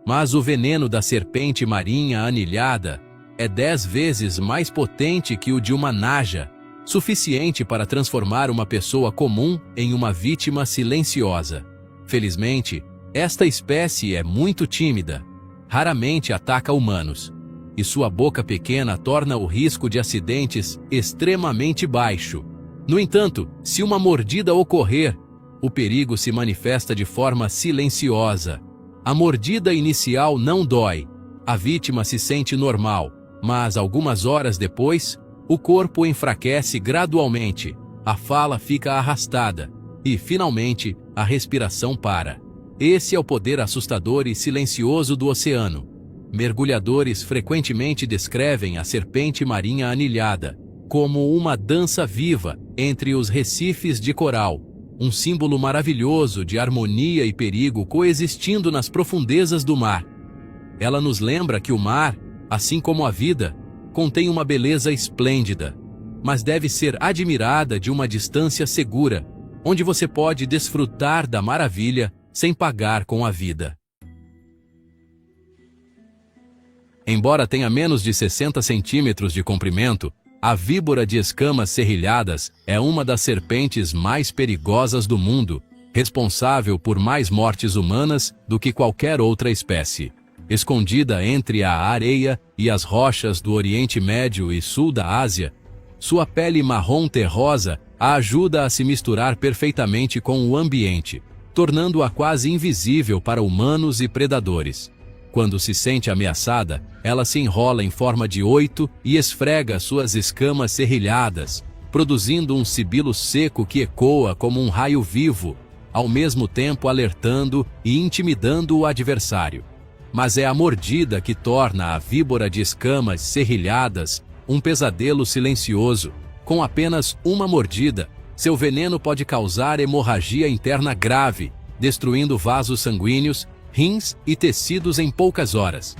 Mas o veneno da serpente marinha anilhada é 10 vezes mais potente que o de uma naja, suficiente para transformar uma pessoa comum em uma vítima silenciosa. Felizmente, esta espécie é muito tímida, raramente ataca humanos, e sua boca pequena torna o risco de acidentes extremamente baixo. No entanto, se uma mordida ocorrer, o perigo se manifesta de forma silenciosa. A mordida inicial não dói, a vítima se sente normal, mas algumas horas depois, o corpo enfraquece gradualmente, a fala fica arrastada e, finalmente, a respiração para. Esse é o poder assustador e silencioso do oceano. Mergulhadores frequentemente descrevem a serpente marinha anilhada como uma dança viva entre os recifes de coral, um símbolo maravilhoso de harmonia e perigo coexistindo nas profundezas do mar. Ela nos lembra que o mar, assim como a vida, contém uma beleza esplêndida, mas deve ser admirada de uma distância segura, onde você pode desfrutar da maravilha sem pagar com a vida. Embora tenha menos de 60 centímetros de comprimento, a víbora de escamas serrilhadas é uma das serpentes mais perigosas do mundo, responsável por mais mortes humanas do que qualquer outra espécie. Escondida entre a areia e as rochas do Oriente Médio e Sul da Ásia, sua pele marrom terrosa a ajuda a se misturar perfeitamente com o ambiente, tornando-a quase invisível para humanos e predadores. Quando se sente ameaçada, ela se enrola em forma de 8 e esfrega suas escamas serrilhadas, produzindo um sibilo seco que ecoa como um raio vivo, ao mesmo tempo alertando e intimidando o adversário. Mas é a mordida que torna a víbora de escamas serrilhadas um pesadelo silencioso. Com apenas uma mordida, seu veneno pode causar hemorragia interna grave, destruindo vasos sanguíneos, rins e tecidos em poucas horas.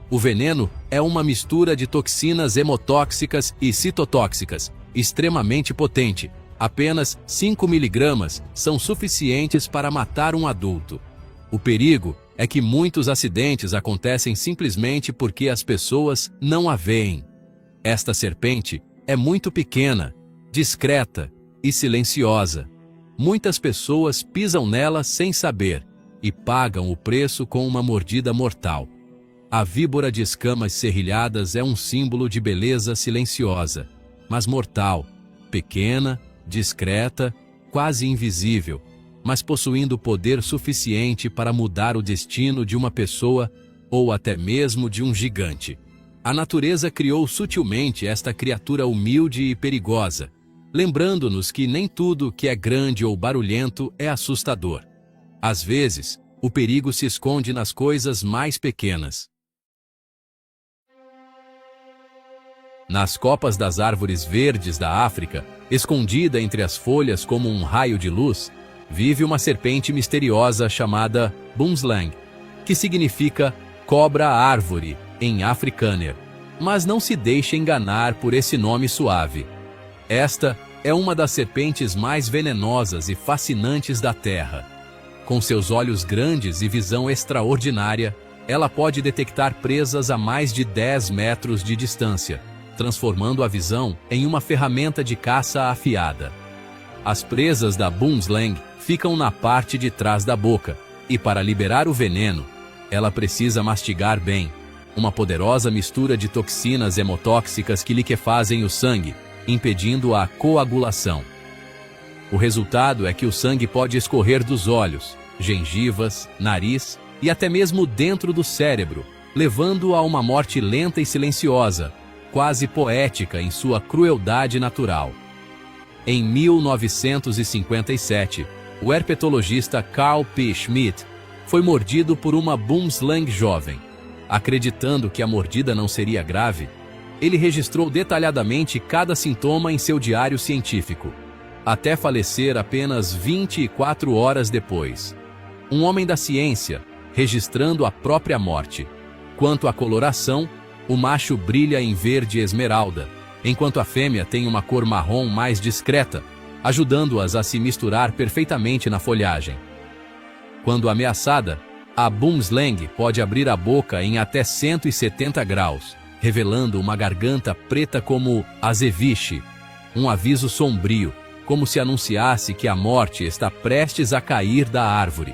O veneno é uma mistura de toxinas hemotóxicas e citotóxicas, extremamente potente. Apenas 5 miligramas são suficientes para matar um adulto. O perigo é que muitos acidentes acontecem simplesmente porque as pessoas não a veem. Esta serpente é muito pequena, discreta e silenciosa. Muitas pessoas pisam nela sem saber e pagam o preço com uma mordida mortal. A víbora de escamas serrilhadas é um símbolo de beleza silenciosa, mas mortal, pequena, discreta, quase invisível, mas possuindo poder suficiente para mudar o destino de uma pessoa ou até mesmo de um gigante. A natureza criou sutilmente esta criatura humilde e perigosa, lembrando-nos que nem tudo que é grande ou barulhento é assustador. Às vezes, o perigo se esconde nas coisas mais pequenas. Nas copas das árvores verdes da África, escondida entre as folhas como um raio de luz, vive uma serpente misteriosa chamada Boomslang, que significa cobra-árvore em africâner. Mas não se deixe enganar por esse nome suave. Esta é uma das serpentes mais venenosas e fascinantes da Terra. Com seus olhos grandes e visão extraordinária, ela pode detectar presas a mais de 10 metros de distância, transformando a visão em uma ferramenta de caça afiada. As presas da Boomslang ficam na parte de trás da boca, e para liberar o veneno, ela precisa mastigar bem, uma poderosa mistura de toxinas hemotóxicas que liquefazem o sangue, impedindo a coagulação. O resultado é que o sangue pode escorrer dos olhos, gengivas, nariz e até mesmo dentro do cérebro, levando a uma morte lenta e silenciosa, quase poética em sua crueldade natural. Em 1957, o herpetologista Carl P. Schmitt foi mordido por uma boomslang jovem. Acreditando que a mordida não seria grave, ele registrou detalhadamente cada sintoma em seu diário científico, até falecer apenas 24 horas depois. Um homem da ciência, registrando a própria morte. Quanto à coloração, o macho brilha em verde esmeralda, enquanto a fêmea tem uma cor marrom mais discreta, ajudando-as a se misturar perfeitamente na folhagem. Quando ameaçada, a boomslang pode abrir a boca em até 170 graus, revelando uma garganta preta como azeviche, um aviso sombrio, como se anunciasse que a morte está prestes a cair da árvore.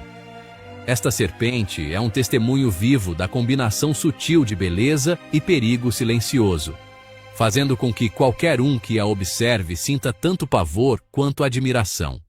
Esta serpente é um testemunho vivo da combinação sutil de beleza e perigo silencioso, fazendo com que qualquer um que a observe sinta tanto pavor quanto admiração.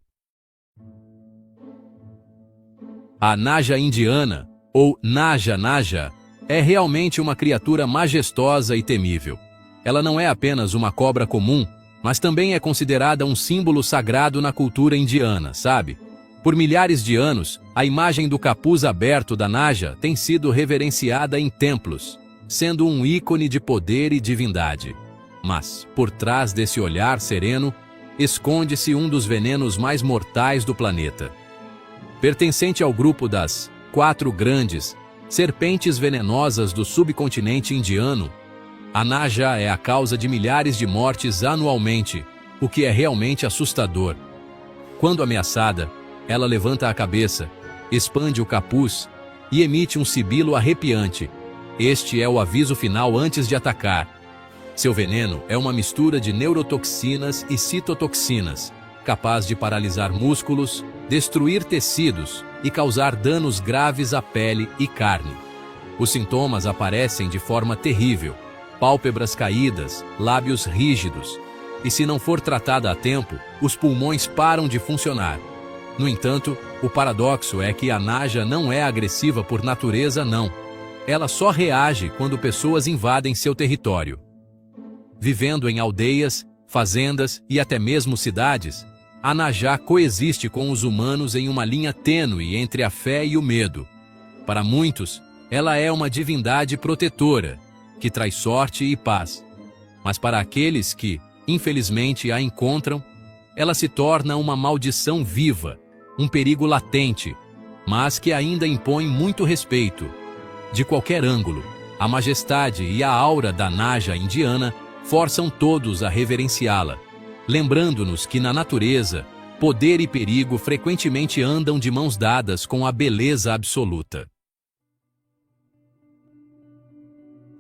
A naja indiana, ou naja, é realmente uma criatura majestosa e temível. Ela não é apenas uma cobra comum, mas também é considerada um símbolo sagrado na cultura indiana, sabe? Por milhares de anos, a imagem do capuz aberto da naja tem sido reverenciada em templos, sendo um ícone de poder e divindade. Mas, por trás desse olhar sereno, esconde-se um dos venenos mais mortais do planeta. Pertencente ao grupo das 4 grandes serpentes venenosas do subcontinente indiano, a naja é a causa de milhares de mortes anualmente, o que é realmente assustador. Quando ameaçada, ela levanta a cabeça, expande o capuz e emite um sibilo arrepiante. Este é o aviso final antes de atacar. Seu veneno é uma mistura de neurotoxinas e citotoxinas, capaz de paralisar músculos, destruir tecidos e causar danos graves à pele e carne. Os sintomas aparecem de forma terrível: pálpebras caídas, lábios rígidos, e se não for tratada a tempo, os pulmões param de funcionar. No entanto, o paradoxo é que a naja não é agressiva por natureza, não. Ela só reage quando pessoas invadem seu território. Vivendo em aldeias, fazendas e até mesmo cidades, a naja coexiste com os humanos em uma linha tênue entre a fé e o medo. Para muitos, ela é uma divindade protetora, que traz sorte e paz. Mas para aqueles que, infelizmente, a encontram, ela se torna uma maldição viva, um perigo latente, mas que ainda impõe muito respeito. De qualquer ângulo, a majestade e a aura da naja indiana forçam todos a reverenciá-la, lembrando-nos que na natureza, poder e perigo frequentemente andam de mãos dadas com a beleza absoluta.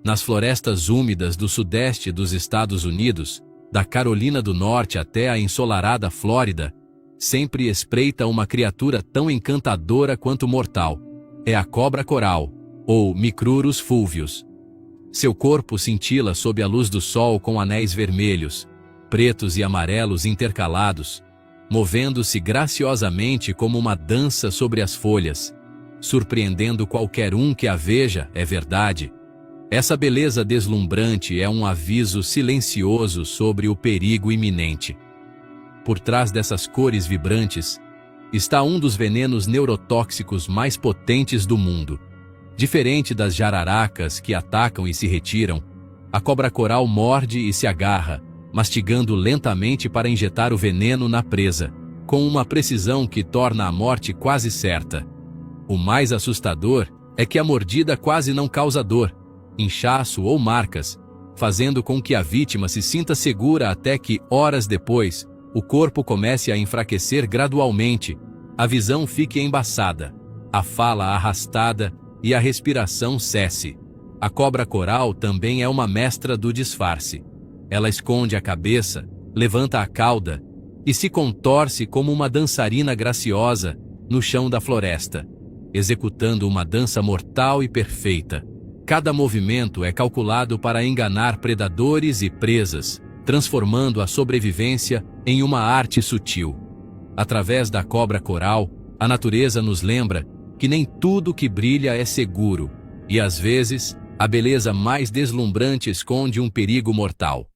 Nas florestas úmidas do sudeste dos Estados Unidos, da Carolina do Norte até a ensolarada Flórida, sempre espreita uma criatura tão encantadora quanto mortal. É a cobra coral, ou Micrurus fulvius. Seu corpo cintila sob a luz do sol com anéis vermelhos, pretos e amarelos intercalados, movendo-se graciosamente como uma dança sobre as folhas, surpreendendo qualquer um que a veja, é verdade. Essa beleza deslumbrante é um aviso silencioso sobre o perigo iminente. Por trás dessas cores vibrantes, está um dos venenos neurotóxicos mais potentes do mundo. Diferente das jararacas que atacam e se retiram, a cobra coral morde e se agarra, mastigando lentamente para injetar o veneno na presa, com uma precisão que torna a morte quase certa. O mais assustador é que a mordida quase não causa dor, inchaço ou marcas, fazendo com que a vítima se sinta segura até que, horas depois, o corpo comece a enfraquecer gradualmente, a visão fique embaçada, a fala arrastada e a respiração cesse. A cobra coral também é uma mestra do disfarce. Ela esconde a cabeça, levanta a cauda e se contorce como uma dançarina graciosa no chão da floresta, executando uma dança mortal e perfeita. Cada movimento é calculado para enganar predadores e presas, transformando a sobrevivência em uma arte sutil. Através da cobra coral, a natureza nos lembra que nem tudo que brilha é seguro, e às vezes, a beleza mais deslumbrante esconde um perigo mortal.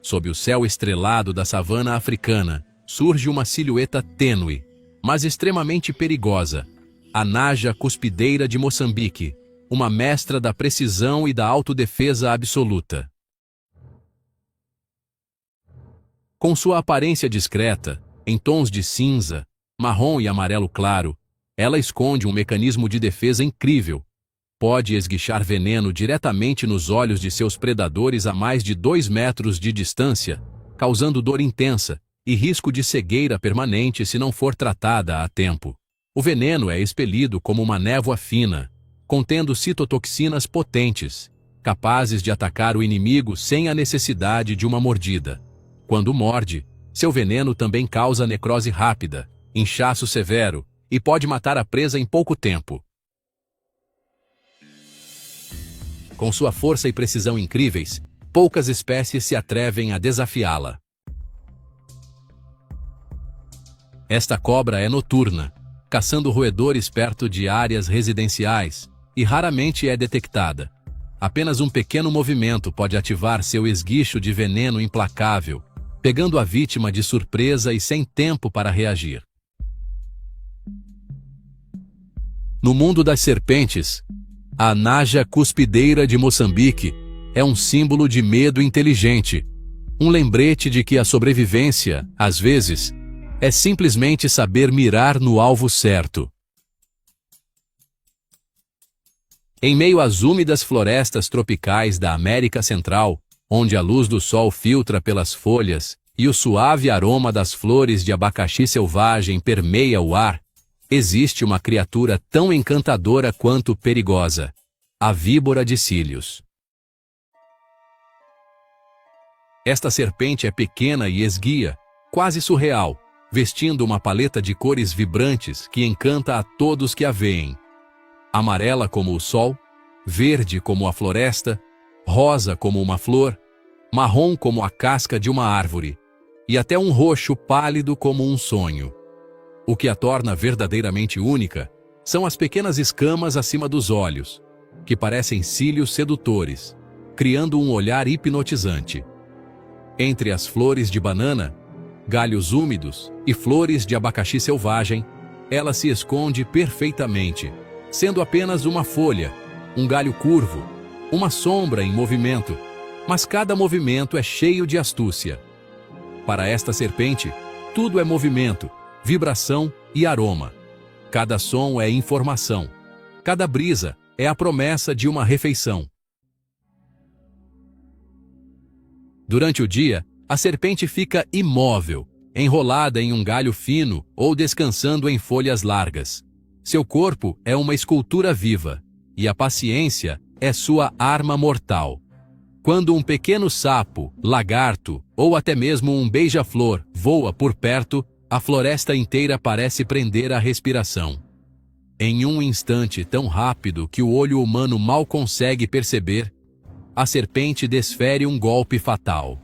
Sob o céu estrelado da savana africana, surge uma silhueta tênue, mas extremamente perigosa. A naja cuspideira de Moçambique, uma mestra da precisão e da autodefesa absoluta. Com sua aparência discreta, em tons de cinza, marrom e amarelo claro, ela esconde um mecanismo de defesa incrível. Pode esguichar veneno diretamente nos olhos de seus predadores a mais de 2 metros de distância, causando dor intensa e risco de cegueira permanente se não for tratada a tempo. O veneno é expelido como uma névoa fina, contendo citotoxinas potentes, capazes de atacar o inimigo sem a necessidade de uma mordida. Quando morde, seu veneno também causa necrose rápida, inchaço severo e pode matar a presa em pouco tempo. Com sua força e precisão incríveis, poucas espécies se atrevem a desafiá-la. Esta cobra é noturna, caçando roedores perto de áreas residenciais, e raramente é detectada. Apenas um pequeno movimento pode ativar seu esguicho de veneno implacável, pegando a vítima de surpresa e sem tempo para reagir. No mundo das serpentes, a naja cuspideira de Moçambique é um símbolo de medo inteligente, um lembrete de que a sobrevivência, às vezes, é simplesmente saber mirar no alvo certo. Em meio às úmidas florestas tropicais da América Central, onde a luz do sol filtra pelas folhas e o suave aroma das flores de abacaxi selvagem permeia o ar, existe uma criatura tão encantadora quanto perigosa: a víbora de cílios. Esta serpente é pequena e esguia, quase surreal, vestindo uma paleta de cores vibrantes que encanta a todos que a veem. Amarela como o sol, verde como a floresta, rosa como uma flor, marrom como a casca de uma árvore, e até um roxo pálido como um sonho. O que a torna verdadeiramente única são as pequenas escamas acima dos olhos, que parecem cílios sedutores, criando um olhar hipnotizante. Entre as flores de banana, galhos úmidos e flores de abacaxi selvagem, ela se esconde perfeitamente, sendo apenas uma folha, um galho curvo, uma sombra em movimento, mas cada movimento é cheio de astúcia. Para esta serpente, tudo é movimento, vibração e aroma. Cada som é informação. Cada brisa é a promessa de uma refeição. Durante o dia, a serpente fica imóvel, enrolada em um galho fino ou descansando em folhas largas. Seu corpo é uma escultura viva, e a paciência é sua arma mortal. Quando um pequeno sapo, lagarto ou até mesmo um beija-flor voa por perto, a floresta inteira parece prender a respiração. Em um instante tão rápido que o olho humano mal consegue perceber, a serpente desfere um golpe fatal.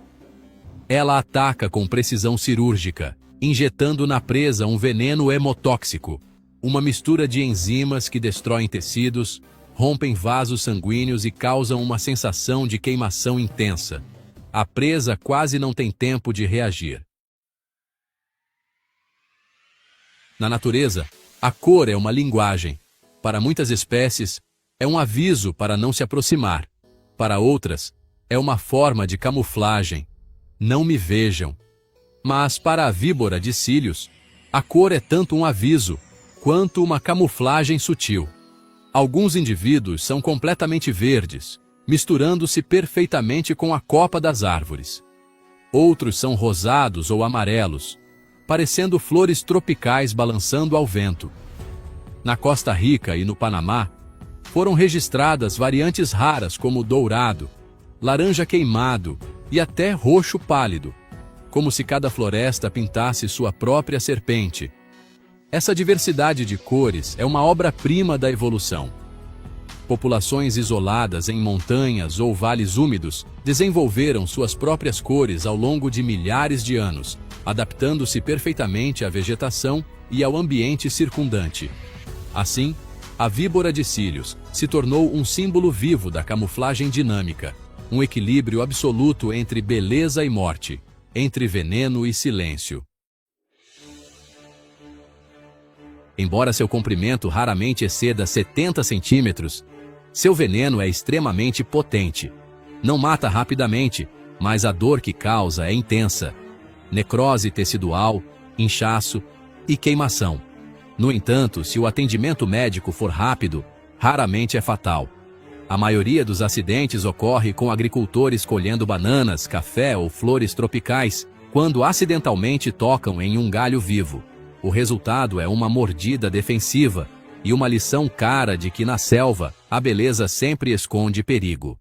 Ela ataca com precisão cirúrgica, injetando na presa um veneno hemotóxico, uma mistura de enzimas que destroem tecidos, rompem vasos sanguíneos e causam uma sensação de queimação intensa. A presa quase não tem tempo de reagir. Na natureza, a cor é uma linguagem. Para muitas espécies, é um aviso para não se aproximar. Para outras, é uma forma de camuflagem. Não me vejam. Mas para a víbora de cílios, a cor é tanto um aviso, quanto uma camuflagem sutil. Alguns indivíduos são completamente verdes, misturando-se perfeitamente com a copa das árvores. Outros são rosados ou amarelos, parecendo flores tropicais balançando ao vento. Na Costa Rica e no Panamá, foram registradas variantes raras como dourado, laranja queimado e até roxo pálido, como se cada floresta pintasse sua própria serpente. Essa diversidade de cores é uma obra-prima da evolução. Populações isoladas em montanhas ou vales úmidos desenvolveram suas próprias cores ao longo de milhares de anos, adaptando-se perfeitamente à vegetação e ao ambiente circundante. Assim, a víbora de cílios se tornou um símbolo vivo da camuflagem dinâmica, um equilíbrio absoluto entre beleza e morte, entre veneno e silêncio. Embora seu comprimento raramente exceda 70 centímetros, seu veneno é extremamente potente. Não mata rapidamente, mas a dor que causa é intensa. Necrose tecidual, inchaço e queimação. No entanto, se o atendimento médico for rápido, raramente é fatal. A maioria dos acidentes ocorre com agricultores colhendo bananas, café ou flores tropicais, quando acidentalmente tocam em um galho vivo. O resultado é uma mordida defensiva e uma lição cara de que na selva, a beleza sempre esconde perigo.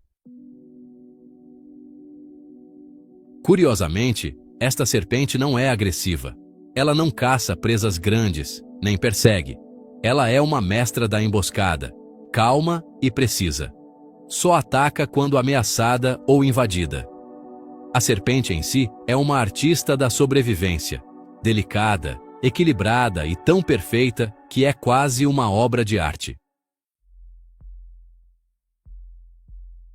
Curiosamente, esta serpente não é agressiva. Ela não caça presas grandes, nem persegue. Ela é uma mestra da emboscada, calma e precisa. Só ataca quando ameaçada ou invadida. A serpente em si é uma artista da sobrevivência, delicada, equilibrada e tão perfeita que é quase uma obra de arte.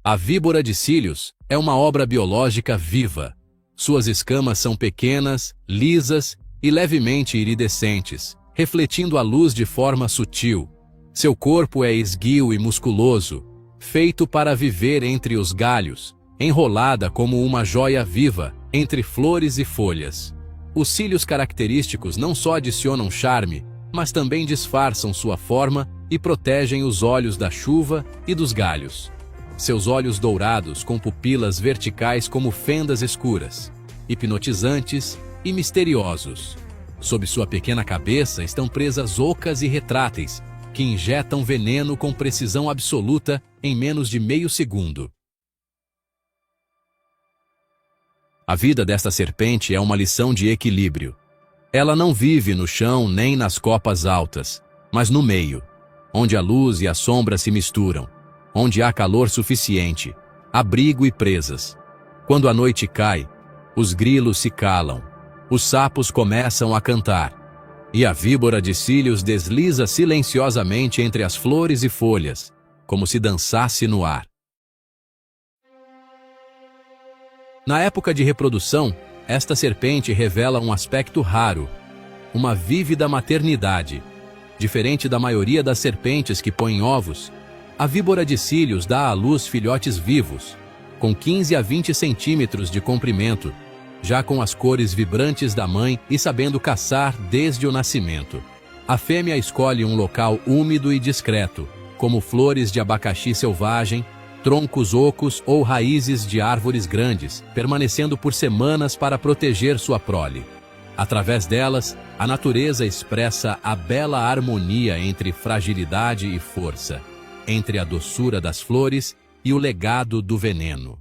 A víbora de cílios é uma obra biológica viva. Suas escamas são pequenas, lisas e levemente iridescentes, refletindo a luz de forma sutil. Seu corpo é esguio e musculoso, feito para viver entre os galhos, enrolada como uma joia viva entre flores e folhas. Os cílios característicos não só adicionam charme, mas também disfarçam sua forma e protegem os olhos da chuva e dos galhos. Seus olhos dourados com pupilas verticais como fendas escuras, hipnotizantes e misteriosos. Sob sua pequena cabeça estão presas ocas e retráteis, que injetam veneno com precisão absoluta em menos de meio segundo. A vida desta serpente é uma lição de equilíbrio. Ela não vive no chão nem nas copas altas, mas no meio, onde a luz e a sombra se misturam, onde há calor suficiente, abrigo e presas. Quando a noite cai, os grilos se calam, os sapos começam a cantar, e a víbora de cílios desliza silenciosamente entre as flores e folhas, como se dançasse no ar. Na época de reprodução, esta serpente revela um aspecto raro, uma vívida maternidade. Diferente da maioria das serpentes que põem ovos, a víbora de cílios dá à luz filhotes vivos, com 15 a 20 centímetros de comprimento, já com as cores vibrantes da mãe e sabendo caçar desde o nascimento. A fêmea escolhe um local úmido e discreto, como flores de abacaxi selvagem, troncos ocos ou raízes de árvores grandes, permanecendo por semanas para proteger sua prole. Através delas, a natureza expressa a bela harmonia entre fragilidade e força, entre a doçura das flores e o legado do veneno.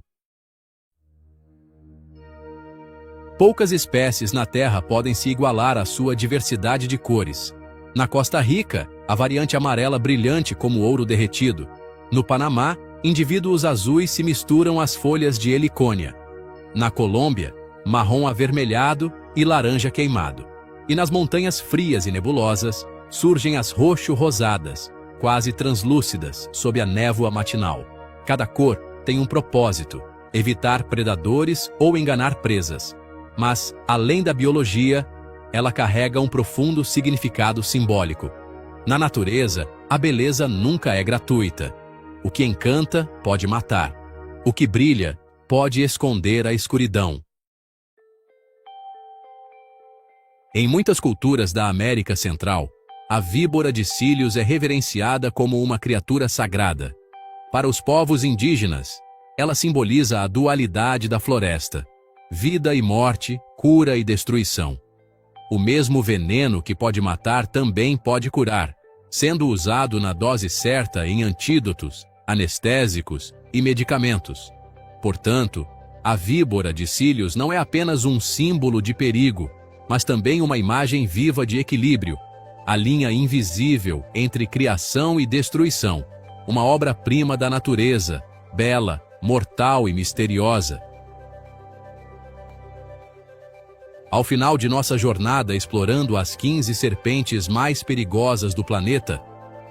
Poucas espécies na Terra podem se igualar à sua diversidade de cores. Na Costa Rica, a variante amarela brilhante como ouro derretido. No Panamá, indivíduos azuis se misturam às folhas de helicônia. Na Colômbia, marrom avermelhado e laranja queimado. E nas montanhas frias e nebulosas, surgem as roxo-rosadas, quase translúcidas sob a névoa matinal. Cada cor tem um propósito: evitar predadores ou enganar presas. Mas, além da biologia, ela carrega um profundo significado simbólico. Na natureza, a beleza nunca é gratuita. O que encanta pode matar. O que brilha pode esconder a escuridão. Em muitas culturas da América Central, a víbora de cílios é reverenciada como uma criatura sagrada. Para os povos indígenas, ela simboliza a dualidade da floresta: vida e morte, cura e destruição. O mesmo veneno que pode matar também pode curar, sendo usado na dose certa em antídotos, anestésicos e medicamentos. Portanto, a víbora de cílios não é apenas um símbolo de perigo, mas também uma imagem viva de equilíbrio, a linha invisível entre criação e destruição, uma obra-prima da natureza, bela, mortal e misteriosa. Ao final de nossa jornada explorando as 15 serpentes mais perigosas do planeta,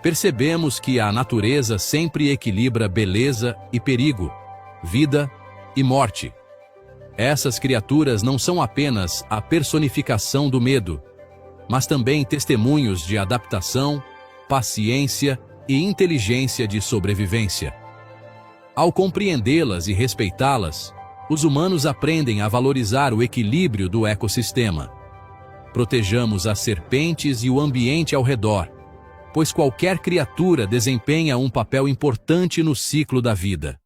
percebemos que a natureza sempre equilibra beleza e perigo, vida e morte. Essas criaturas não são apenas a personificação do medo, mas também testemunhos de adaptação, paciência e inteligência de sobrevivência. Ao compreendê-las e respeitá-las, os humanos aprendem a valorizar o equilíbrio do ecossistema. Protejamos as serpentes e o ambiente ao redor, pois qualquer criatura desempenha um papel importante no ciclo da vida.